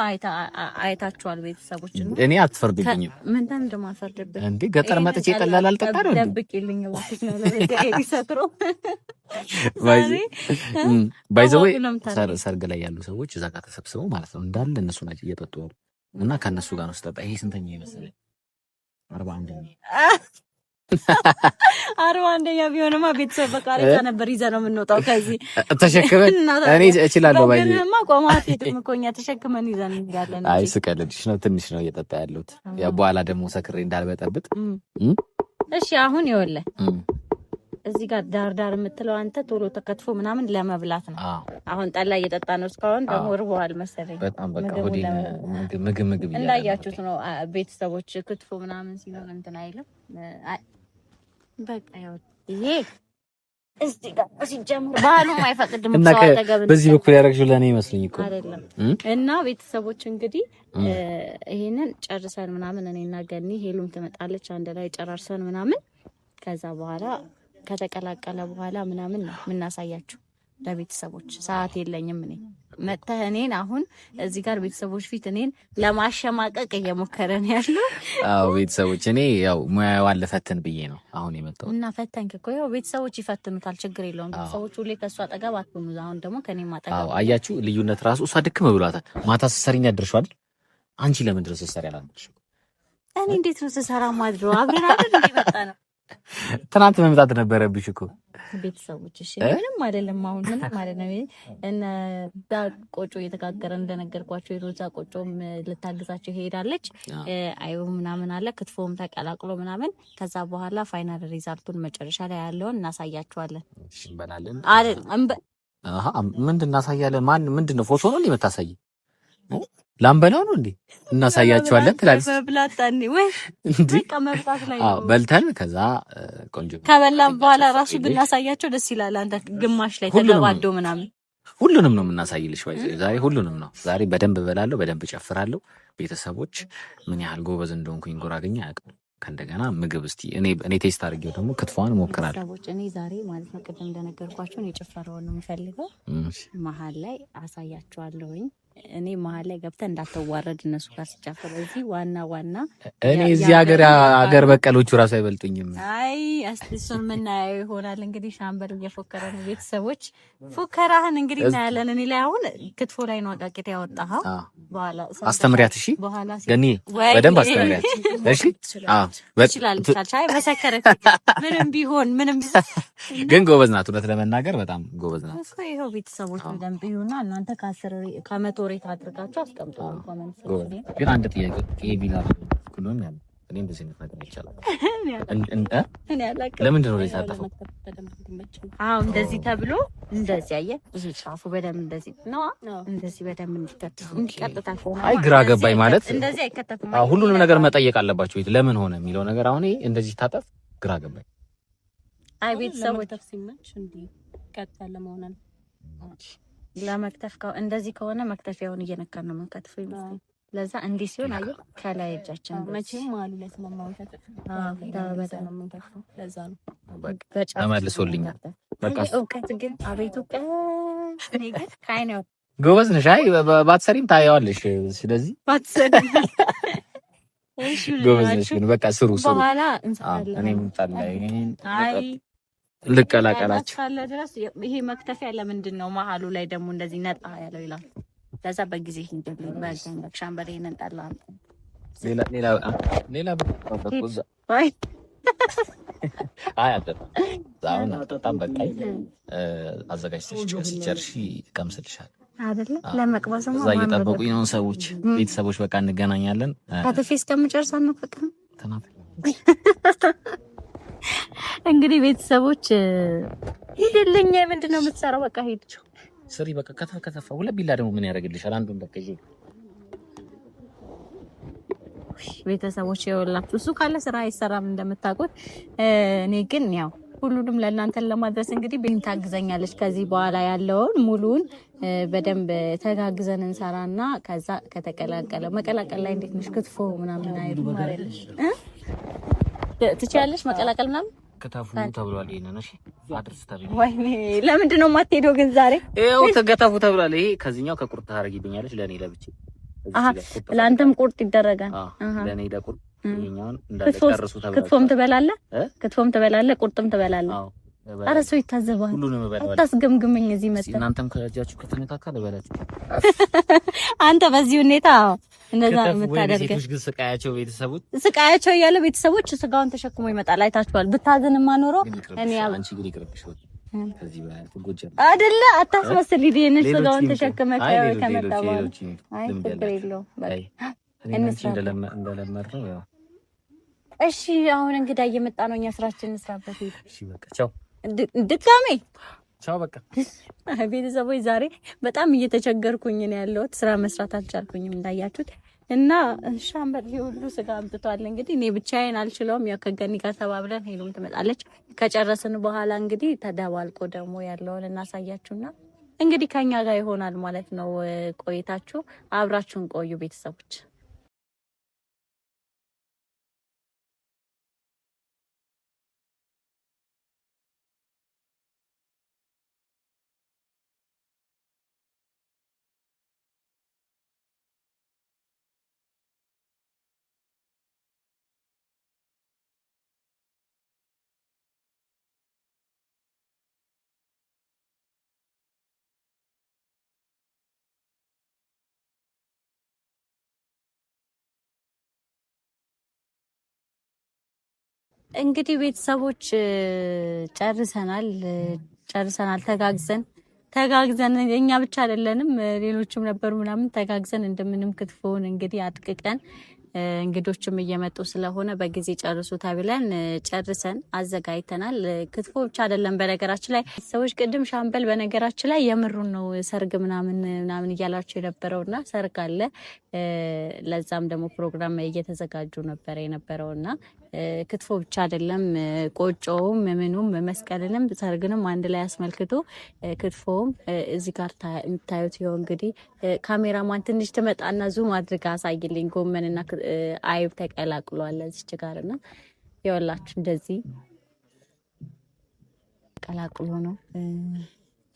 አይታችኋል ቤተሰቦች። እኔ አትፈርዱብኝም። ምን እንደማፈርድብኝ እንዴ ገጠር መጥቼ ቀላል አልጠጣ ነው እንዴ? ደብቂልኝ ወጥቶ ነው ለገሬ ሰጥሮ ባይዘው ሰርግ ላይ ያሉ ሰዎች እዛ ጋር ተሰብስበው ማለት ነው እንዳለ እነሱ ናቸው እየጠጡ እና ከነሱ ጋር ነው ስጠጣ። ይሄ ስንተኛ ይመስለኝ? 41ኛ ቢሆንማ ቤተሰብ በቃሪታ ነበር ይዘህ ነው የምንወጣው። ከዚህ ተሸክመን እኔ እችላለሁ ባይ ነውማ ቆማት የጥምቆኛ ተሸክመን ይዘን እንሄዳለን። አይ ስቀልድሽ ነው። ትንሽ ነው እየጠጣ ያለሁት። ያ በኋላ ደግሞ ሰክሬ እንዳልበጠብጥ። እሺ አሁን ይኸውልህ እዚህ ጋር ዳር የምትለው አንተ ቶሎ ተከትፎ ምናምን ለመብላት ነው። አሁን ጠላ እየጠጣ ነው። እስካሁን ደግሞ እርቦሃል መሰለኝ። በጣም በቃ ምግብ እንዳያችሁት ነው ቤተሰቦች። ክትፎ ምናምን ሲሆን እንትን አይልም። በቃ ያው ይሄ እዚህ ጋር ሲጀምር ባህሉም አይፈቅድም። በዚህ በኩል ያደረግሽው ለእኔ ይመስለኝ እኮ አይደለም። እና ቤተሰቦች እንግዲህ ይሄንን ጨርሰን ምናምን እኔና ገኒ ሄሉም ትመጣለች አንድ ላይ ጨራርሰን ምናምን ከዛ በኋላ ከተቀላቀለ በኋላ ምናምን ነው የምናሳያችሁ ለቤተሰቦች። ሰዓት የለኝም እኔ መተህ እኔን አሁን እዚህ ጋር ቤተሰቦች ፊት እኔን ለማሸማቀቅ እየሞከረ ነው ያለው። አዎ ቤተሰቦች እኔ ያው ሙያዋን ልፈትን ብዬ ነው አሁን የመጣሁት። እና ፈተንክ እኮ ያው ቤተሰቦች ይፈትኑታል፣ ችግር የለውም። ቤተሰቦች ሁሌ ከእሷ አጠገብ አትሆኑ። አሁን ደግሞ ከኔ ማጠገብ። አዎ አያችሁ ልዩነት ራሱ። እሷ ድክም ብሏታል። ማታ ስትሰሪኝ ያደርሽው አይደል? አንቺ ለምን ድረስ ስትሰሪ አላደርሽው? እኔ እንዴት ነው ስሰራ ማድረው? አብረን አይደል እንዲመጣ ነው። ትናንት መምጣት ነበረብሽ እኮ ቤተሰቦች። እሺ ምንም አይደለም። አሁን ምንም ማለት ነው። እና ቆጮ እየተጋገረ እንደነገርኳቸው የሮዛ ቆጮም ልታግዛቸው ሄዳለች። አይቡ ምናምን አለ ክትፎም ተቀላቅሎ ምናምን። ከዛ በኋላ ፋይናል ሪዛልቱን መጨረሻ ላይ ያለውን እናሳያቸዋለን። እሺ እንበላለን አይደል? ምንድን እናሳያለን? ምንድን ነው ፎቶ ነው እንደምታሳይ? ላምበላው ነው እንዴ? እናሳያቸዋለን ትላለች። መብላታኒ ወይ በቃ መብላት ላይ ነው። በልተን ከዛ ቆንጆ ከበላን በኋላ ራሱ ብናሳያቸው ደስ ይላል። አንተ ግማሽ ላይ ተገባዶ ምናምን ሁሉንም ነው የምናሳይልሽ። ዛሬ ሁሉንም ነው። ዛሬ በደንብ እበላለሁ፣ በደንብ እጨፍራለሁ። ቤተሰቦች ምን ያህል ጎበዝ እንደሆንኩኝ ጉራጌኛ ያውቃል። ከእንደገና ምግብ እስቲ እኔ ቴስት አድርጌው ደግሞ ክትፎን እሞክራለሁ። ቤተሰቦች እኔ ዛሬ ማለት ነው ቅድም እንደነገርኳቸው የጨፈረውን ነው የምፈልገው። መሀል ላይ አሳያቸዋለሁኝ። እኔ መሀል ላይ ገብተህ እንዳትዋረድ እነሱ ጋር ሲጨፍር። እዚህ ዋና እኔ እዚህ ሀገር በቀሎቹ ራሱ አይበልጡኝም። አይ እሱን የምናየው ይሆናል እንግዲህ። ሻምበል እየፎከረ ነው። ቤተሰቦች ፉከራህን እንግዲህ እናያለን። እኔ ላይ አሁን ክትፎ ላይ ነው አቃቂት ያወጣኸው። በኋላ አስተምሪያት። እሺ ገኒ በደንብ አስተምሪያት። እሺ ትችላለች። አይ መሰከረች። ምንም ቢሆን ግን ጎበዝ ናት። እውነት ለመናገር በጣም ጎበዝ ናት እኮ። ይኸው ቤተሰቦች በደንብ ይሁንና እናንተ ከመቶ ሬት አድርጋችሁ አስቀምጡ። ግን አንድ ጥያቄ ይሄ ቢላል ሁሉም ያለ እኔ እንደዚህ አይነት ነገር ይቻላል ለምንድን ነው የታጠፈው? አዎ እንደዚህ ተብሎ እንደዚህ አየህ፣ ይሄ ጫፉ በደንብ እንደዚህ ነው። እንደዚህ በደንብ እንዲቀጥታ ከሆነ አይ ግራ ገባኝ ማለት እንደዚህ አይከተፍም። አዎ ሁሉንም ነገር መጠየቅ አለባችሁ። ለምን ሆነ የሚለው ነገር አሁን ይሄ እንደዚህ ታጠፍ ግራ ገባኝ። አይ ቤተሰቦች ሲመች እንዲ ቀጥ ያለ መሆን ነው ለመክተፍ እንደዚህ ከሆነ መክተፊያውን እየነካን ነው የምንከትፈው ይመስላል። ለዛ እንዲህ ሲሆን አየህ ከላይ እጃችን መቼም ማሉ ላይ ስለማውጣት በጣም ነው የምንከፍተው። ለዛ ነው በቃ ተመልሶልኛል። በቃ እውቀት ግን አቤት እውቀት እኔ ግን ካይን ያው ጎበዝ ነሽ። አይ ባትሰሪም ታያዋለሽ። ስለዚህ ባትሰሪ እሺ ጎበዝ ነሽ። ግን በቃ ስሩ በኋላ እንሰራለን። እኔም ታላይ አይ ልቀላቀላችሁ ካለ ድረስ ይሄ መክተፊያ ለምንድን ነው መሀሉ ላይ ደግሞ እንደዚህ ነጣ ያለው ይላል። ለዛ በጊዜ ሂንደልኝ ባልተን ሻምበሬ እንጣላ ሌላ በቆዛ አይ ዛውን በጣም በቃይ አዘጋጅተሽ ጨርሺ ቀምስልሻል አይደለ? ለመቅበስ ነው። እዛ እየጠበቁኝ ነው ሰዎች፣ ቤተሰቦች። በቃ እንገናኛለን። ከተፌስ ከምጨርሳ ነው በቃ እንግዲህ ቤተሰቦች ሂድልኝ። ምንድን ነው የምትሰራው? በቃ ሂድ ስሪ። በቃ ከተፈ ሁለት ቢላ ደግሞ ምን ያደርግልሻል? አንዱን በቃ ይሄ ቤተሰቦች ይኸውላችሁ፣ እሱ ካለ ስራ አይሰራም እንደምታውቁት። እኔ ግን ያው ሁሉንም ለእናንተን ለማድረስ እንግዲህ ቤት ታግዘኛለች። ከዚህ በኋላ ያለውን ሙሉን በደንብ ተጋግዘን እንሰራና ከዛ ከተቀላቀለ መቀላቀል ላይ እንዴት ነሽ? ክትፎ ምናምን አይሩ ማለሽ ትችያለሽ? መቀላቀል ምናምን ከተፉ ተብሏል። ይሄን ነው እሺ አድርስ ተብዬ። ወይኔ ለምንድን ነው የማትሄደው ግን ዛሬ? ይኸው ተገታፉ ተብሏል። ይሄ ከዚህኛው ከቁርጥ ታረጊብኛለች ለኔ ለብቻ። ለአንተም ቁርጥ ይደረጋል። ለኔ ለቁርጥ ይሄኛውን እንዳልጨርሱ ተብሏል። ክትፎም ትበላለህ? ክትፎም ትበላለህ፣ ቁርጥም ትበላለህ? አዎ። ኧረ ሰው ይታዘባል። ሁሉንም እበላለሁ። አታስገምግመኝ እዚህ መጣ። እናንተም ከእጃችሁ ከተነካካ ልበላችሁ። አንተ በዚህ ሁኔታ እንደዛ የምታደርገው ሴቶች ግን ስቃያቸው ቤተሰቦች ስቃያቸው እያለ ቤተሰቦች ስጋውን ተሸክሞ ይመጣል። አይታችኋል። ብታዝንማ ኖሮ እኔ አንቺ ግን ይቅርብሽ ወጥ ከዚህ በላይ ትጎጃለሽ አይደለ? አታስመስል። ይሄን ስጋውን ተሸክመ ከመጣ በኋላ አይ ችግር የለውም። እንደለመድነው ያው እሺ። አሁን እንግዳ እየመጣ ነው። እኛ ስራችንን እንስራበት። እሺ በቃ ቻው። ድጋሜ ቻው በቃ። ቤተሰቦች ዛሬ በጣም እየተቸገርኩኝ ነው ያለሁት። ስራ መስራት አልቻልኩኝም እንዳያችሁት። እና ሻምበል ሁሉ ስጋ አምጥቷል። እንግዲህ እኔ ብቻዬን አልችለውም። ያው ከገኒ ጋር ተባብለን ሄሉም ትመጣለች። ከጨረስን በኋላ እንግዲህ ተደባልቆ ደግሞ ያለውን እናሳያችሁና እንግዲህ ከኛ ጋር ይሆናል ማለት ነው ቆይታችሁ። አብራችሁን ቆዩ ቤተሰቦች። እንግዲህ ቤተሰቦች ጨርሰናል። ተጋግዘን እኛ ብቻ አይደለንም ሌሎችም ነበሩ ምናምን ተጋግዘን እንደምንም ክትፎን እንግዲህ አጥቅቀን እንግዶችም እየመጡ ስለሆነ በጊዜ ጨርሱ ተብለን ጨርሰን አዘጋጅተናል። ክትፎ ብቻ አይደለም በነገራችን ላይ ሰዎች ቅድም ሻምበል በነገራችን ላይ የምሩን ነው ሰርግ ምናምን እያላችሁ የነበረውና ሰርግ አለ። ለዛም ደግሞ ፕሮግራም እየተዘጋጁ ነበር የነበረውና ክትፎ ብቻ አይደለም ቆጮውም ምኑም መስቀልንም ሰርግንም አንድ ላይ አስመልክቶ ክትፎም እዚህ ጋር የምታዩት ይኸው እንግዲህ ካሜራማን ትንሽ ትመጣና ዙም አድርጋ አሳይልኝ። ጎመንና አይብ ተቀላቅሏል እዚች ጋርና ይኸውላችሁ እንደዚህ ቀላቅሎ ነው።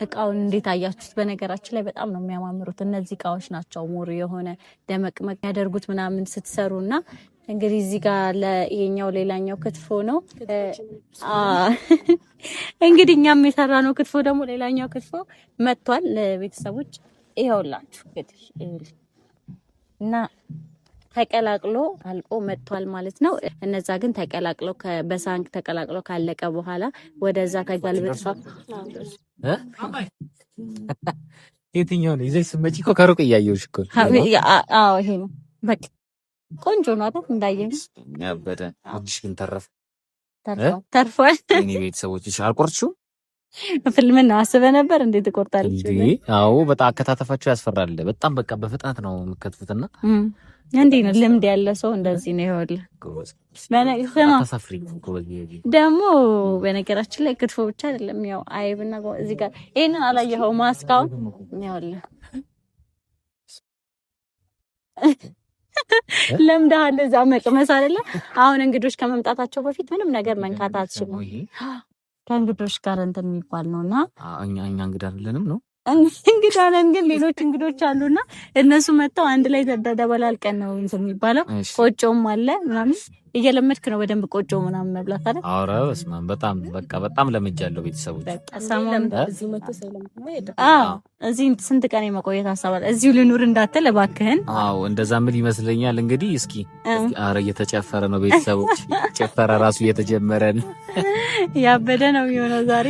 እቃውን እንዴት አያችሁት? በነገራችን ላይ በጣም ነው የሚያማምሩት። እነዚህ እቃዎች ናቸው ሞር የሆነ ደመቅመቅ ያደርጉት ምናምን ስትሰሩና እንግዲህ እዚህ ጋር ለይሄኛው ሌላኛው ክትፎ ነው። እንግዲህ እኛም የሰራ ነው ክትፎ ደግሞ ሌላኛው ክትፎ መጥቷል ለቤተሰቦች ይኸውላችሁ እንግዲህ እና ተቀላቅሎ አልቆ መጥቷል ማለት ነው። እነዛ ግን ተቀላቅሎ በሳንክ ተቀላቅሎ ካለቀ በኋላ ወደዛ ተገልብጦ የትኛው ነው ይዘሽ ስትመጪ እኮ ከሩቅ እያየሁሽ እኮ። አዎ ይሄ ነው በቃ ቆንጆ ነው አይደል? እንዳየሽ ያበደ አዲስ ግን ተርፏል። እኔ ቤተሰቦችሽ አልቆርጥሽው ፊልምና አስበህ ነበር እንዴት ትቆርጣለች? አዎ በጣም አከታተፋቸው ያስፈራል። በጣም በቃ በፍጥነት ነው የምትከትፉትና እንዴ ነው ልምድ ያለ ሰው እንደዚህ ነው ይሆል። ደግሞ በነገራችን ላይ ክትፎ ብቻ አይደለም ያው አይብና እዚህ ጋር ይሄንን አላየኸው ማስካውን ያውል ለምዳለ እዛ መቅመስ አይደለ። አሁን እንግዶች ከመምጣታቸው በፊት ምንም ነገር መንካት አትችሉም። ከእንግዶች ጋር እንትን የሚባል ነውና እኛ እንግዳ አይደለንም ነው እንግዳ ነን፣ ግን ሌሎች እንግዶች አሉና እነሱ መጥተው አንድ ላይ ተደበላልቀን ነው እንትን የሚባለው። ቆጮም አለ ምናምን እየለመድክ ነው በደንብ ቆጮ ምናምን መብላት አይደል? አረ በስመ አብ በጣም በቃ በጣም ለምጃለሁ ቤተሰቦች። እዚህ ስንት ቀን የመቆየት ሀሳብ አለ? እዚሁ ልኑር እንዳትል እባክህን። አዎ እንደዛ ምን ይመስለኛል እንግዲህ። እስኪ አረ እየተጨፈረ ነው ቤተሰቦች፣ ጨፈረ ራሱ እየተጀመረ ነው። ያበደ ነው የሚሆነው ዛሬ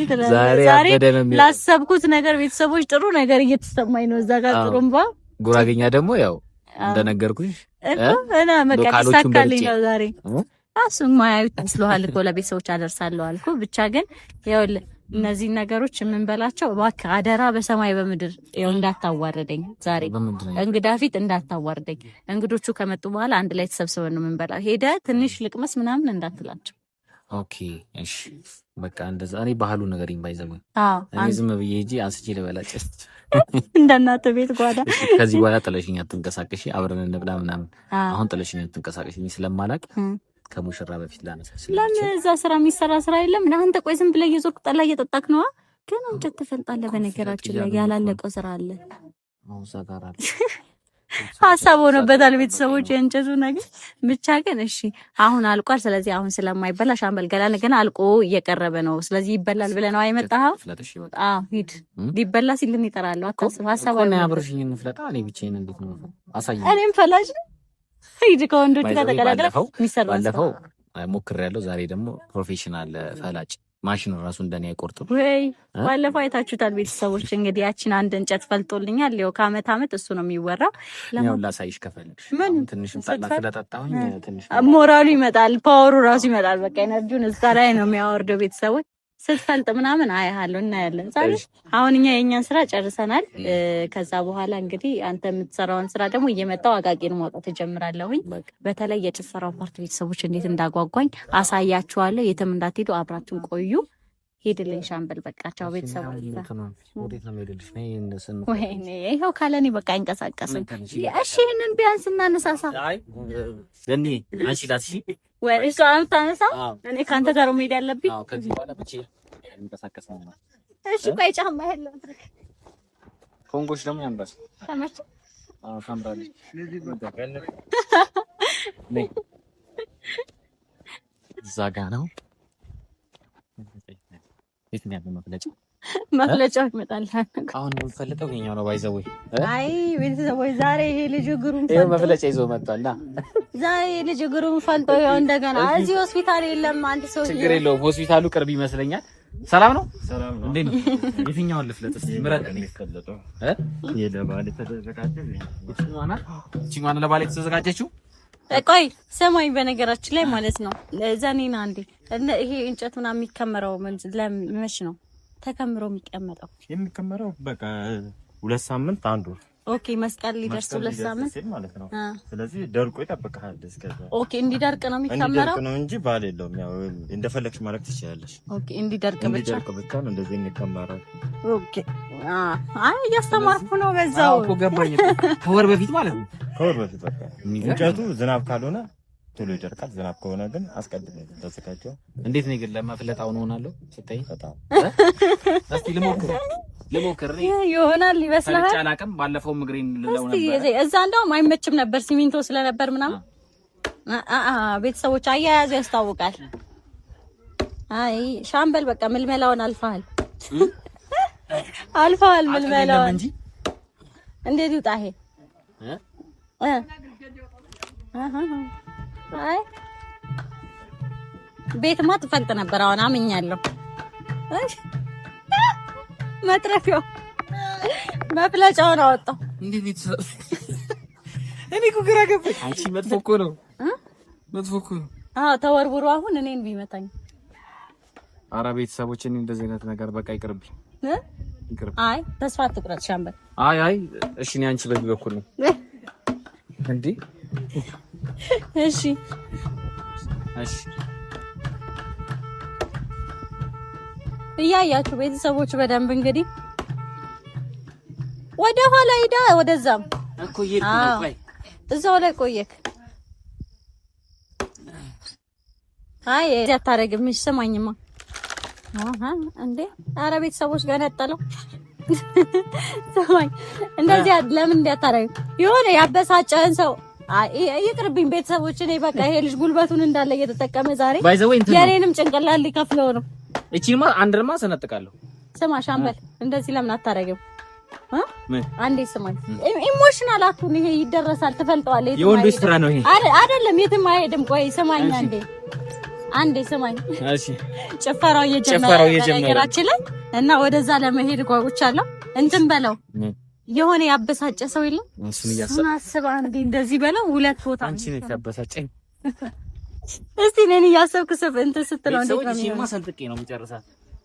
ያበደ ነው የሚሆነው። ላሰብኩት ነገር ቤተሰቦች ጥሩ ነገር እየተሰማኝ ነው። እዛ ጋር ጥሩምባ ጉራጌኛ ደግሞ ያው እንደነገርኩሽ እና መቀደስ ሳካልኝ ነው ዛሬ አሱን ማያዩት መስሎሃል እኮ ለቤተሰቦች አደርሳለሁ አልኩ። ብቻ ግን ይኸውልህ እነዚህ ነገሮች የምንበላቸው እባክህ አደራ በሰማይ በምድር ይኸው እንዳታዋርደኝ፣ ዛሬ እንግዳ ፊት እንዳታዋርደኝ። እንግዶቹ ከመጡ በኋላ አንድ ላይ ተሰብስበን ነው የምንበላው። ሄደህ ትንሽ ልቅመስ ምናምን እንዳትላቸው። ኦኬ እሺ በቃ እንደዛ። እኔ ባህሉ ነገር ይባይዘው እኔ ዝም ብዬ ሂጂ አንስቼ ልበላጭ እንደናተ ቤት ጓዳ። ከዚህ በኋላ ጥለሽኝ አትንቀሳቀሺ፣ አብረን እንብላ ምናምን። አሁን ጥለሽኝ አትንቀሳቀሺ ስለማላቅ ከሙሽራ በፊት ላነሳስ ለምን እዛ ስራ የሚሰራ ስራ የለም? አንተ ቆይ ዝም ብለህ እየዞርክ ጠላ እየጠጣክ ነው። ግን እንጨት ትፈልጣለህ። በነገራችን ላይ ያላለቀው ስራ አለ። አሁን ሰጋራ ሀሳብ ሆኖበታል ቤተሰቦች የእንጨቱ ነገር ብቻ። ግን እሺ አሁን አልቋል። ስለዚህ አሁን ስለማይበላ ሻምበል ገላን ገና አልቆ እየቀረበ ነው። ስለዚህ ይበላል ብለህ ነው አይመጣው? አዎ ሂድ። ሊበላ ሲልን ይጠራሉ። አታስብ። ሀሳብ ነው ያብርሽኝ እንፍለጣ። እኔ ብቻዬን እንዴት ነው አሳየኝ። እኔም ፈላጭ ሂድ ከወንዶች ጋር ተቀላቅለህ የሚሰራ ባለፈው ሞክሬያለሁ። ዛሬ ደግሞ ፕሮፌሽናል ፈላጭ ማሽኑ ራሱ እንደኔ አይቆርጥም ወይ? ባለፈው አይታችሁታል ቤተሰቦች። እንግዲህ ያቺን አንድ እንጨት ፈልጦልኛል። ያው ከአመት አመት እሱ ነው የሚወራው። ያው ላሳይሽ ከፈለግሽ ትንሽ ጠላ ስለጠጣሁኝ ትንሽ ሞራሉ ይመጣል፣ ፓወሩ ራሱ ይመጣል። በቃ ኤነርጂውን እዛ ላይ ነው የሚያወርደው። ቤተሰቦች ስትፈልጥ ምናምን አያለሁ እናያለን። ዛሬ አሁን እኛ የኛን ስራ ጨርሰናል። ከዛ በኋላ እንግዲህ አንተ የምትሰራውን ስራ ደግሞ እየመጣው አጋጌን ማውጣት እጀምራለሁኝ። በተለይ የጭፈራው ፓርት ቤተሰቦች እንዴት እንዳጓጓኝ አሳያችኋለሁ። የትም እንዳትሄዱ አብራችሁን ቆዩ። ሄድልኝ ሻምበል። በቃ ቻው ቤተሰቦች። ወይኔ ይኸው ካለኔ በቃ አይንቀሳቀስም። እሺ ይሄንን ቢያንስ እናነሳሳ። ለኔ አንቺ ዳትሺ ወይ እሷ አምታነሳ። እኔ ካንተ ጋር መሄድ ያለብኝ። አዎ ከዚህ በኋላ ብቻ እንቀሳቀስ ነው። እሺ ቆይ ጫማ ያለው ኮንጎሽ ደግሞ ያምራል። ተመቸ? አዎ ታምራለች። እዛ ጋ ነው የትኛው መፍለጫው ይመጣል። አሁን የምፈልጠው የኛው ነው። ባይዘው አይ ቤተሰቦች ዛሬ ይሄ ልጅ እግሩን ይሄ መፍለጫ ይዞ መጣና ዛሬ ልጅ እግሩን ፈልጦ ያው እንደገና እዚህ ሆስፒታል የለም። አንድ ሰው ችግር የለውም። ሆስፒታሉ ቅርብ ይመስለኛል። ሰላም ነው። ሰላም ነው። እንዴት ነው? የትኛውን ልፍለጥ እስቲ ምረጥ። የለባለ ተዘጋጀ እቺዋን ለባለ ተዘጋጀችው። ቆይ ሰማኝ። በነገራችን ላይ ማለት ነው ለዛኔና አንዴ ይሄ እንጨት ምናምን የሚከመረው ለምንሽ ነው ተከምሮ የሚቀመጠው? የሚከመረው በቃ 2 ሳምንት አንዱ። ኦኬ መስቀል ሊደርስ 2 ሳምንት ማለት ነው። ስለዚህ ደርቆ ይጠብቃል እስከዛ። ኦኬ እንዲደርቅ ነው የሚከመረው? እንዲደርቅ ነው እንጂ ባል የለውም። ያው እንደፈለግሽ ማለት ትችላለሽ። ኦኬ እንዲደርቅ ብቻ ነው እንደዚህ የሚከመረው። ኦኬ አይ እያስተማርኩ ነው በዛው። እኮ ገባኝ። ከወር በፊት ማለት ነው። ከወር በፊት በቃ እንጨቱ ዝናብ ካልሆነ ቶሎ ይደርቃል። ዝናብ ከሆነ ግን አስቀድሞ ተዘጋጀው። እንዴት ነው ግን ለማፍለጣው ነው ሆናለሁ ስታይ በጣም እስቲ ልሞክር ይሆናል ይመስላል። አላውቅም። ባለፈው ምግሬን ልለው ነበር። እዛ እንደውም አይመችም ነበር ሲሚንቶ ስለነበር ምናምን። ቤተሰቦች አያያዙ ያስታውቃል። አይ ሻምበል በቃ ምልመላውን አልፈሃል ምልመላውን እንጂ እንዴት ይውጣ ይሄ አይ ቤትማ ትፈልጥ ነበር። አሁን አምኛለሁ። መጥረፊያው መፍለጫውን አወጣው። እንዴት ይተሰ እኔ እኮ ግራ ገባኝ። አንቺ መጥፎ እኮ ነው። አዎ ተወርውሮ አሁን እኔን ቢመታኝ። ኧረ ቤተሰቦች እኔ እንደዚህ አይነት ነገር በቃ ይቅርብኝ። አይ ተስፋ አትቁረጥ ሻምበል። አይ እሺ እኔ አንቺ በዚህ በኩል ነው እንዴ? እሺ እያያችሁ ቤተሰቦች በደንብ እንግዲህ ወደ ኋላ ሄዳ ወደዛም እኮ ይሄድኩ ነው። እዛው ላይ ቆየክ። አይ እዚህ አታረግም። እሺ ሰማኝማ። እንዴ ኧረ ቤተሰቦች ጋር ነጠለው ሰማኝ። እንደዚህ ለምን እንዲያታረግ የሆነ ያበሳጨህን ሰው ይቅርብኝ። ቤተሰቦች እኔ በቃ ይሄ ልጅ ጉልበቱን እንዳለ እየተጠቀመ ዛሬ የኔንም ጭንቅላት ሊከፍለው ነው። እቺማ አንድማ ሰነጥቃለሁ። ስማ ሻምበል እንደዚህ ለምን አታረግም? አንዴ ስማኝ፣ ኢሞሽናል አትሁን። ይሄ ይደረሳል፣ ትፈልጠዋለህ። የወንዶች ስራ ነው ይሄ አይደለም፣ የትም አይሄድም። ቆይ ስማኝ አንዴ ስማኝ። እሺ ጭፈራው እየጀመረ ነገራችን ላይ እና ወደዛ ለመሄድ ጓጉቻለሁ። እንትን በለው የሆነ ያበሳጨ ሰው የለም። እሱን አስብ አንዴ እንደዚህ በለው። ሁለት ቦታ አንቺ ነሽ ያበሳጨኝ። እስቲ ነኝ ያሰብኩ ሰፍ እንትን ስትለው እንዴት ነው? እሺ ማሰልጥቄ ነው የምጨርሳት።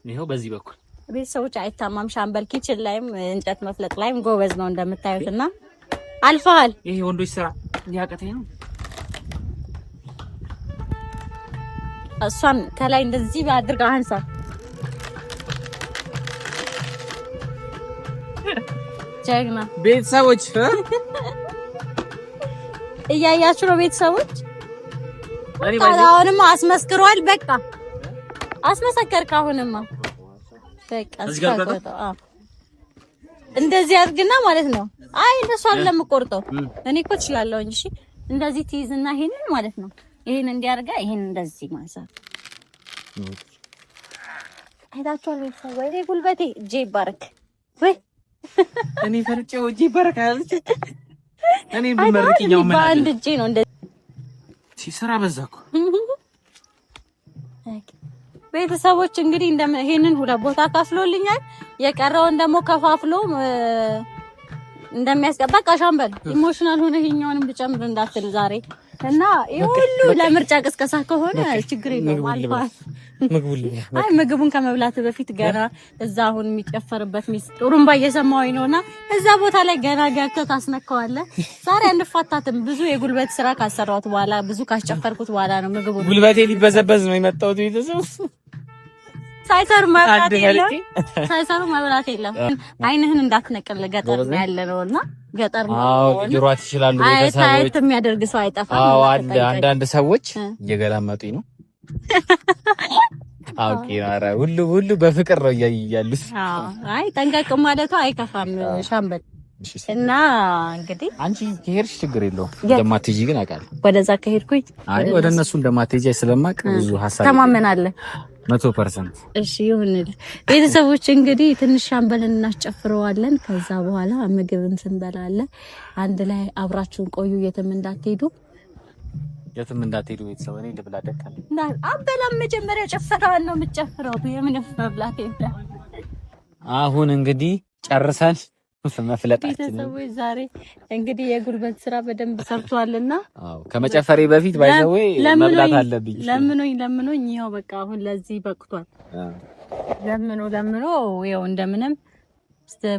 ይሄው በዚህ በኩል ቤተሰቦች አይታማም። ሻምበል ኪችን ላይም እንጨት መፍለጥ ላይም ጎበዝ ነው እንደምታዩትና አልፈሃል። ይሄ ወንዶች ስራ እንዲያቀተኝ ነው። እሷን ከላይ እንደዚህ አድርጋ አንሳ። ጀግና ቤተሰቦች እያያችሁ ነው ቤተሰቦች። አሁንማ አስመስክሯል። በቃ አስመሰከርክ። አሁንማ በቃ እንደዚህ አድርግና ማለት ነው። አይ እንደሱ አይደለም የምቆርጠው እኔ እኮ እችላለሁ እንጂ። እሺ እንደዚህ ትይዝና ይሄንን ማለት ነው። ይሄን እንዲያርጋ ይሄን እንደዚህ ማሳት አይታችኋል ቤተሰብ። ወይ ጉልበቴ እጄ ይባረክ። ወይ እኔ ፈርጬው እጄ ይባረክ አለች። እኔ ብመርቅኛው ምን አለ በአንድ እጄ ነው እንደዚህ ሲሰራ በዛኩ። ቤተሰቦች እንግዲህ ይሄንን ሁለት ቦታ ካፍሎልኛል። የቀረውን ደግሞ ከፋፍሎ እንደሚያስቀባ ቃሻምበል ኢሞሽናል ሆነ ይሄኛውንም ብጨምር እንዳትል ዛሬ እና ይሁሉ ለምርጫ ቅስቀሳ ከሆነ ችግር የለውም። አልፋት ምግቡን ከመብላት በፊት ገና እዛ አሁን የሚጨፈርበት ጥሩምባ እየሰማሁኝ ነውና እዛ ቦታ ላይ ገና ገብተህ ታስነካዋለህ። ዛሬ አንፋታትም። ብዙ የጉልበት ስራ ካሰራሁት በኋላ ብዙ ካስጨፈርኩት በኋላ ነው ምግቡን ጉልበቴ ሊበዘበዝ ነው የመጣሁት ቤተሰብ ሳይሰሩ መብላት የለም። አይንህን እንዳትነቅል ገጠር ነው ያለነውና ገጠር ነው። አዎ ሊሯት ይችላሉ ቤተሰቦች። አይት የሚያደርግ ሰው አይጠፋም። አዎ አለ አንዳንድ ሰዎች እየገላመጡኝ ነው። አውቄ ኧረ ሁሉ በፍቅር ነው ያያሉስ። አዎ አይ ጠንቀቅ ማለቱ አይከፋም ሻምበል። እና እንግዲህ አንቺ ከሄድሽ ችግር የለውም። እንደማትሄጂ ግን አውቃለሁ። ወደዛ ከሄድኩኝ አይ ወደ እነሱ እንደማትሄጂ ስለማውቅ ብዙ ሐሳብ ተማመናለህ 100%። እሺ ይሁንልህ። ቤተሰቦች እንግዲህ ትንሽ ሻምበልን እናስጨፍረዋለን። ከዛ በኋላ ምግብም ስንበላለን። አንድ ላይ አብራችሁን ቆዩ። የትም እንዳትሄዱ ቤተሰብ። እኔ ልብላ ደካል አበላም መጀመሪያ ጨፈራን ነው የምትጨፍረው። የምን መብላት የለም። አሁን እንግዲህ ጨርሰን መፍለጣችን ቤተሰቦች ዛሬ እንግዲህ የጉልበት ስራ በደንብ ሰርቷልና አዎ ከመጨፈሬ በፊት ባይዘው መብላት አለብኝ። ለምኖኝ ይኸው በቃ አሁን ለዚህ በቅቷል። ለምኖ ይኸው እንደምንም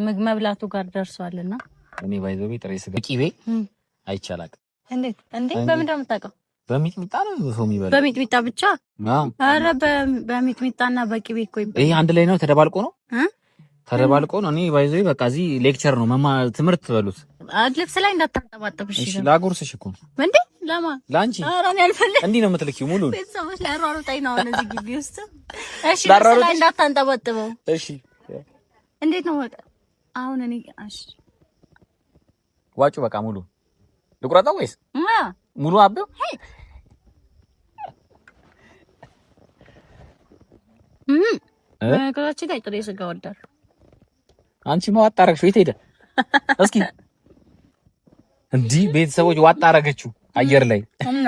ምግብ መብላቱ ጋር ደርሷልና እኔ ባይዘው ጥሬ ስጋ ቂቤ አይቻላል። እንዴት በምን እንደምታውቀው? በሚጥሚጣ ነው ሰው የሚበላው። በሚጥሚጣ ብቻ? አረ በሚጥሚጣና በቂቤ እኮ ይበላል። ይሄ አንድ ላይ ነው ተደባልቆ ነው ተደባልቆ ነው። እኔ ባይዘው በቃ እዚህ ሌክቸር ነው ትምህርት በሉት። ልብስ ላይ እንዳታጠባጥብሽ። እሺ ላጉርስሽ እኮ እንዴ ለማ ላንቺ? አረ እኔ አልፈልግም። እንዲህ ነው የምትልኪው ሙሉ ቤተሰቦች ላይ አሯሩጣኝ ነው እዚህ ግቢ ውስጥ። እሺ ልብስ ላይ እንዳታንጠባጥበው። እሺ እንዴት ነው ወጣ አሁን? እኔ እሺ ዋጩ በቃ ሙሉ ልቁረጣው ወይስ ሙሉ አበው? ነገራችን ላይ ጥሬ ስጋ ወዳለሁ። አንቺ ዋጣ አረግሽው። የት ሄደ? እስኪ እንዲህ ቤተሰቦች ዋጣ አረገችው አየር ላይ እና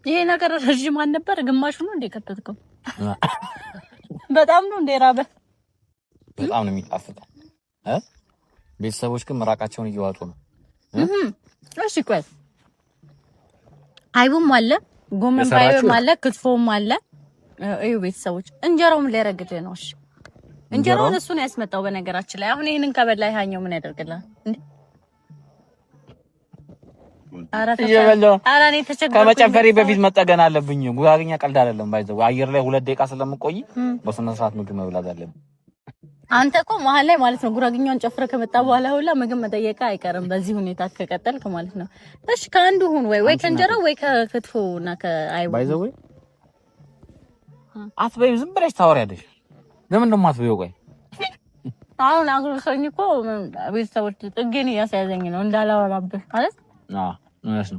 ይሄ ነገር ረጅም አልነበር? ግማሹ ነው እንደ ከተትከው። በጣም ነው እንደ ራበ። በጣም ነው የሚጣፍጠው። ቤተሰቦች ግን ምራቃቸውን እየዋጡ ነው። እሺ ቆይ አይቡም አለ፣ ጎመን ባይም አለ፣ ክትፎም አለ። እዩ ቤተሰቦች እንጀራውም ሊያረግድ ነው። እሺ እንጀራውን እሱ ነው ያስመጣው። በነገራችን ላይ አሁን ይሄንን ከበላ ያኛው ምን ያደርግልሃል እንዴ? አራኔ ተቸገርኩ። ከመጨፈሬ በፊት መጠገን አለብኝ። ጉራግኛ ቀልድ አይደለም። ባይዘው አየር ላይ 2 ደቂቃ ስለምቆይ በስነ ስርዓት ምግብ መብላት አለብኝ። አንተ እኮ መሀል ላይ ማለት ነው ጉራግኛውን ጨፍረ ከመጣ በኋላ ሁላ ምግብ መጠየቅ አይቀርም። በዚህ ሁኔታ ከቀጠልክ ማለት ነው። እሺ ከአንዱ ሁን ወይ ከእንጀራው ወይ ከክትፎና ከአይቡ ባይዘው አትበይው። ዝም ብለሽ ታወሪያለሽ። ለምን ደሞ አትበይው? ቆይ አሁን አግሮሰኝ እኮ ቤተሰቦች ጥጌን እያስያዘኝ ነው እንዳላወራብህ ማለት እነሱ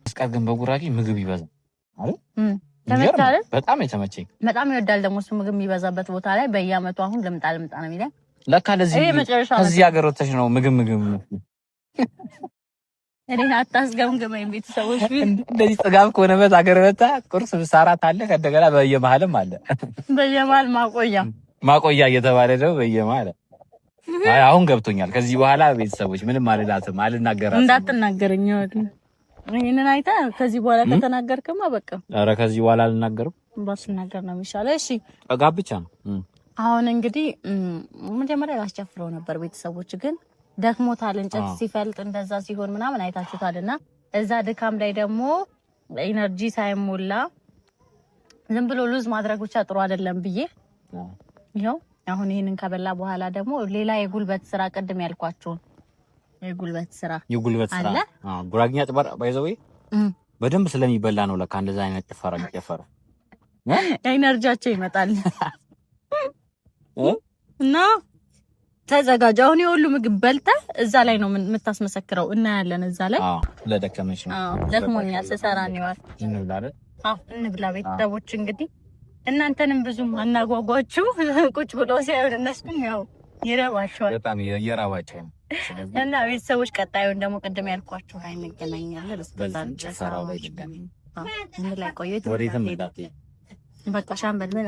እስካር ግን በጉራጌ ምግብ ይበዛል አይደል? ተመታለ በጣም የተመቸኝ በጣም ይወዳል። ደግሞ እሱ ምግብ የሚበዛበት ቦታ ላይ በየአመቱ አሁን ልምጣ ነው የሚለው። ለካ ለዚህ ከዚህ ሀገር ወጥተሽ ነው ምግብ እኔ አታስገምግመኝ። ቤተሰቦች እንደዚህ ጥጋብ ከሆነበት ሀገር ወጣ ቁርስ ብሳራት አለ። ከደገና በየመሃልም አለ። በየመሃል ማቆያ እየተባለ ነው በየመሃል። አይ አሁን ገብቶኛል። ከዚህ በኋላ ቤተሰቦች ምንም አልላትም፣ አልናገራትም። እንዳትናገረኝ ይሄንን አይታ ከዚህ በኋላ ከተናገርክማ በቃ። ኧረ ከዚህ በኋላ አልናገርም። ባስናገር ነው የሚሻለው። እሺ ጥጋብ ብቻ ነው። አሁን እንግዲህ መጀመሪያ ላስጨፍረው ነበር። ቤተሰቦች ግን ደክሞታል። እንጨት ሲፈልጥ እንደዛ ሲሆን ምናምን አይታችሁታልና እዛ ድካም ላይ ደግሞ ኢነርጂ ሳይሞላ ዝም ብሎ ሉዝ ማድረግ ብቻ ጥሩ አይደለም ብዬ ይኸው አሁን ይሄንን ከበላ በኋላ ደግሞ ሌላ የጉልበት ስራ ቅድም ያልኳችሁን የጉልበት ስራ ጉራጌኛ ጭፈራ ባይዘው በደንብ ስለሚበላ ነው ለካ እንደዛ አይነት ጭፈራ የሚጨፈረው። ኤነርጂያቸው ይመጣል እና ተዘጋጅ። አሁን የሁሉ ምግብ በልተህ እዛ ላይ ነው የምታስመሰክረው። እናያለን እዛ ላይ። ለደከመሽ ነው። ደክሞኛል ስሰራ ነው ያለው። እንብላ ቤተሰቦች። እንግዲህ እናንተንም ብዙም አናጓጓችሁ። ቁጭ ብሎ ሲያዩን እነሱም ያው ይረባቸዋል። በጣም የራባቸው እና ቤተሰቦች ቀጣዩን ደግሞ ቅድም ያልኳችሁ ላይ እንገናኛለን። በዛን ጭፈራው ላይ ድጋሚ ምን ላይ ቆየት ወዴትም እንዳት በቃ ሻምበል ምን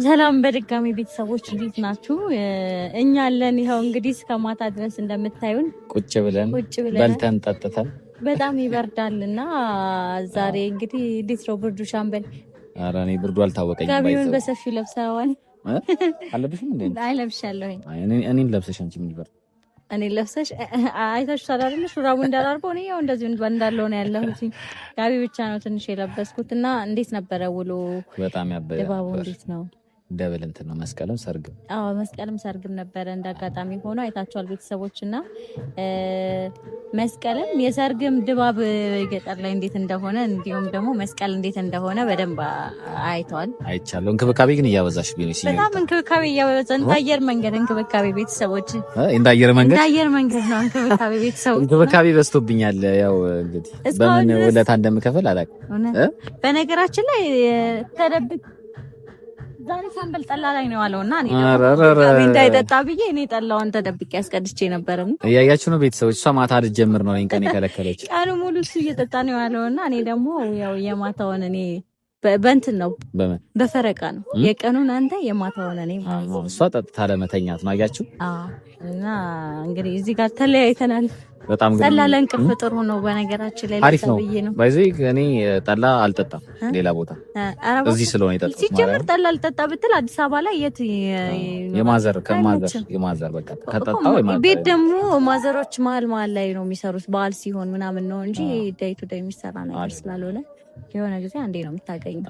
ሰላም በድጋሚ ቤተሰቦች እንዴት ናችሁ? እኛ አለን። ይኸው እንግዲህ እስከ ማታ ድረስ እንደምታዩን ቁጭ ብለን በልተን ጠጥተን በጣም ይበርዳልና ዛሬ እንግዲህ እንዴት ነው ብርዱ ሻምበል? ኧረ እኔ ብርዱ አልታወቀኝም። ጋቢውን በሰፊው ለብሰዋል። አለብሽም እንዴ? አይ ለብሻለሁ። እኔን ለብሰሽ አንቺ ምን ይበርድ? እኔ ለብሰሽ አይታችኋል አይደል? ሹራቡ እንዳላርበው ነው ያው እንደዚህ እንዳለው ነው ያለሁት። ጋቢ ብቻ ነው ትንሽ የለበስኩትና እንዴት ነበረ ውሎ? በጣም ያበደ ድባቡ እንዴት ነው? ደብል እንትን ነው መስቀልም ሰርግም። መስቀልም ሰርግም ነበረ እንዳጋጣሚ ሆኖ አይታችኋል ቤተሰቦችና መስቀልም የሰርግም ድባብ ገጠር ላይ እንዴት እንደሆነ እንዲሁም ደግሞ መስቀል እንዴት እንደሆነ በደንብ አይተዋል። አይቻለሁ። እንክብካቤ ግን እያበዛሽ ቢሆን በጣም እንክብካቤ እያበዛ እንዳየር መንገድ እንክብካቤ ቤተሰቦች እንዳየር መንገድ ነው እንክብካቤ ቤተሰቦች እንክብካቤ በዝቶብኛል። ያው እንግዲህ በምን ውለታ እንደምከፍል አላውቅም። በነገራችን ላይ ተደብቅ ዛሬ ሳምበል ጠላ ላይ ነው ያለውና እኔ እንዳይጠጣ ብዬ እኔ ጠላውን ተደብቄ ያስቀድቼ ነበር። እያያችሁ ነው ቤተሰቦች። እሷ ማታ ልትጀምር ነው ቀን የከለከለች። ቀኑ ሙሉ እሱ እየጠጣ ነው ያለውና እኔ ደግሞ ያው የማታውን እኔ በእንትን ነው በፈረቃ ነው የቀኑን አንተ የማታውን እኔ እሷ ጠጥታ ለመተኛት ነው። አያችሁ እና እንግዲህ እዚህ ጋር ተለያይተናል። በጣም ግን ጠላ ለእንቅልፍ ጥሩ ነው። በነገራችን ላይ አሪፍ ነው። ባይዘይ እኔ ጠላ አልጠጣም ሌላ ቦታ እዚህ ስለሆነ የጠጣሁት። ሲጀምር ጠላ አልጠጣ ብትል አዲስ አበባ ላይ የት የማዘር በቃ ከጠጣው ቤት ደግሞ ማዘሮች መሀል ላይ ነው የሚሰሩት በዓል ሲሆን ምናምን ነው እንጂ ዳይ ቱ ዳይ የሚሰራ ነገር ስላልሆነ የሆነ ጊዜ አንዴ ነው የምታገኘው።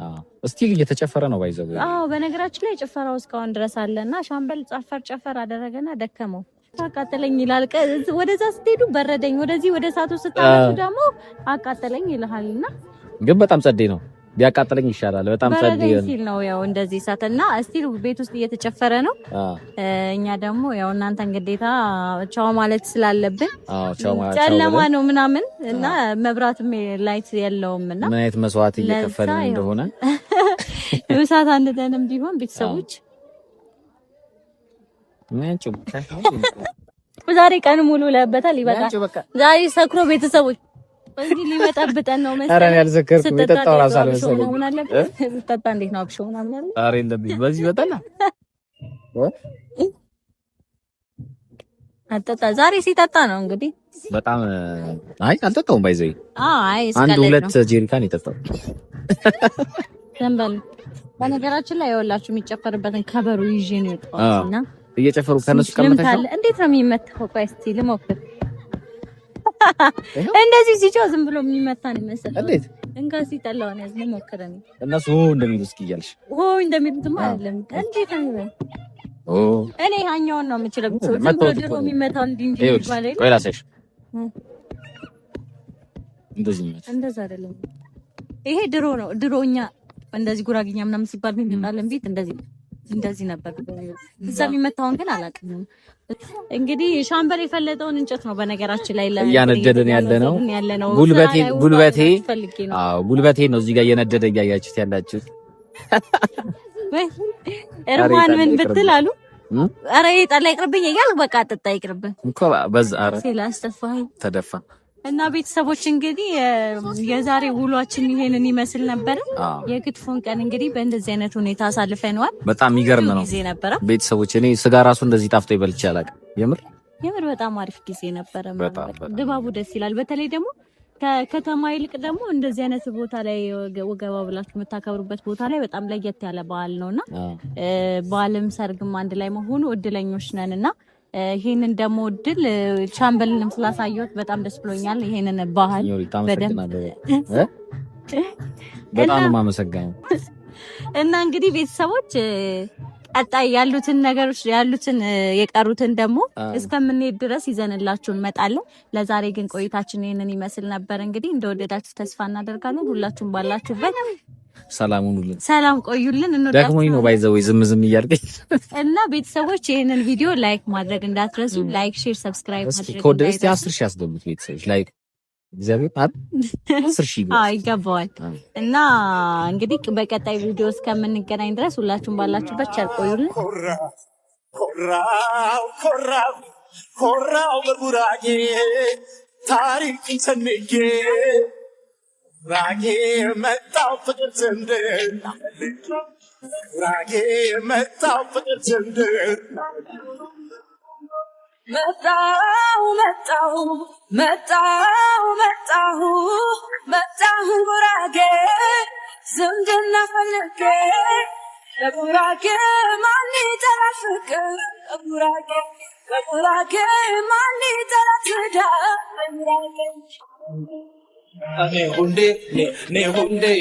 እስቲል እየተጨፈረ ነው ባይዘው። በነገራችን ላይ ጭፈራው እስካሁን ድረስ አለና ሻምበል ጨፈር አደረገና ደከመው። አቃጠለኝ ይላል። ወደዛ ስትሄዱ በረደኝ፣ ወደዚህ ወደ እሳቱ ስታመጡ ደግሞ አቃጠለኝ ይልሃልና ግን በጣም ጸዴ ነው። ቢያቃጠለኝ ይሻላል። በጣም ጸዴ ነው ያው እንደዚህ እሳትና እስቲል ቤት ውስጥ እየተጨፈረ ነው። እኛ ደግሞ ያው እናንተን ግዴታ ቻው ማለት ስላለብን ጨለማ ነው ምናምን እና መብራትም ላይት የለውምና ምን አይነት መስዋዕት እየከፈልን እንደሆነ እሳት አንደንም ቢሆን ቤተሰቦች ዛሬ ቀን ሙሉ ለበታል ይበቃል። ዛሬ ሰክሮ ቤተሰቦች በዚህ ሊመጣብጠን ነው መሰለኝ። ኧረ እኔ አልሰከርኩም። የጠጣው ራሱ አልመሰለኝም። ምን አለበት ስጠጣ እንዴት ነው አብሽው ምናምን አይደል? ኧረ እንደዚህ በዚህ ይወጣል። አጠጣ ዛሬ ሲጠጣ ነው እንግዲህ በጣም አይ አልጠጣውም። ባይዘይ አይ አንድ ሁለት ጀሪካን የጠጣው ዘንበል። በነገራችን ላይ ያወላችሁ የሚጨፈርበትን ከበሩ ይዤ ነው የወጣሁትና እየጨፈሩ ከነሱ ቀመታቸው እንዴት ነው የሚመታው? ቆይ እስቲ ልሞክር። እንደዚህ ሲጮህ ዝም ብሎ የሚመታ ነው መሰለኝ። እንዴት እንካ ሲጠላው ነው ያዝነው ሞክረን እነሱ እንደሚሉ እስኪ እያልሽ እንደሚሉትማ አይደለም። እንዴት ነው እኔ ያኛውን ነው የምችለው። ዝም ብሎ ድሮ የሚመታው እንዲህ ይባላል። ቆይ ላሳይሽ። እንደዛ አይደለም። ይሄ ድሮ ነው። ድሮኛ እንደዚህ ጉራጌኛ ምናምን ሲባል ምን ይባላል? ቤት እንደዚህ ነበር እዛ የሚመታውን ግን አላውቅም። እንግዲህ ሻምበል የፈለጠውን እንጨት ነው በነገራችን ላይ እያነደደን ያለ ነው። ጉልበቴ ነው እዚህ ጋር እየነደደ እያያችሁት ያላችሁት። እርማን ምን ብትል አሉ። ኧረ ጠላ ይቅርብኝ እያልኩ በቃ ጠጣ ይቅርብኝ እኮ በዛ። ኧረ ሲላስተፋኝ ተደፋ እና ቤተሰቦች እንግዲህ የዛሬ ውሏችን ይሄንን ይመስል ነበር። የክትፎን ቀን እንግዲህ በእንደዚህ አይነት ሁኔታ አሳልፈነዋል። በጣም የሚገርም ነው ቤተሰቦች። እኔ ስጋ ራሱ እንደዚህ ጣፍጦ ይበልቼ አላውቅም። የምር በጣም አሪፍ ጊዜ ነበረ። ድባቡ ደስ ይላል። በተለይ ደግሞ ከከተማ ይልቅ ደግሞ እንደዚህ አይነት ቦታ ላይ ወገባ ብላችሁ የምታከብሩበት ቦታ ላይ በጣም ለየት ያለ በዓል ነውና በዓልም ሰርግም አንድ ላይ መሆኑ እድለኞች ነንና ይሄንን ደግሞ እድል ሻምበልንም ስላሳየሁት በጣም ደስ ብሎኛል። ይሄንን ባህል በጣም ማመሰግናለሁ። እና እንግዲህ ቤተሰቦች ቀጣይ ያሉትን ነገሮች የቀሩትን ደግሞ እስከምንሄድ ድረስ ይዘንላችሁ እንመጣለን። ለዛሬ ግን ቆይታችን ይሄንን ይመስል ነበር። እንግዲህ እንደወደዳችሁ ተስፋ እናደርጋለን። ሁላችሁም ባላችሁበት ሰላም ቆዩልን። ደግሞኝ ነው ባይዘው ዝም እያልከኝ እና ቤተሰቦች ይሄንን ቪዲዮ ላይክ ማድረግ እንዳትረሱ። ላይክ፣ ሼር፣ ሰብስክራይብ ማድረግ ኮደስ 10,000 ያስገቡት ቤተሰቦች ላይክ እግዚአብሔር 10,000 ይገባዋል። እና እንግዲህ በቀጣይ ቪዲዮ እስከምንገናኝ ድረስ ሁላችሁም ባላችሁበት ቸር ቆዩልን። ኮራው በጉራጌ ታሪክ ሰንጌ ጉራጌ መጣው ፍቅር ዘንድር ጉራጌ መጣው ፍቅር ዘንድር መጣሁ ጉራጌ ዝምድና ፈልጌ ለጉራጌ ማን ይጠራል ፍቅር ለጉራጌ ማን ይጠራል ትዳር ne hunde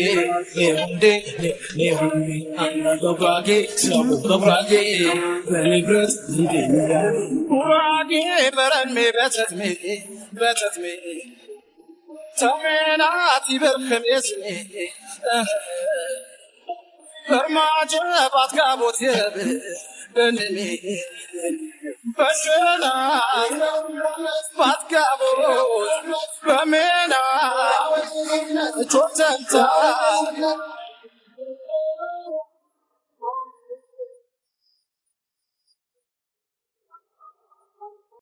gogage snow gogage libret gogage beran me betet me tamena tiber khamesni farmaje bat gabot yeb benni bashana bat gabot bamena chotanta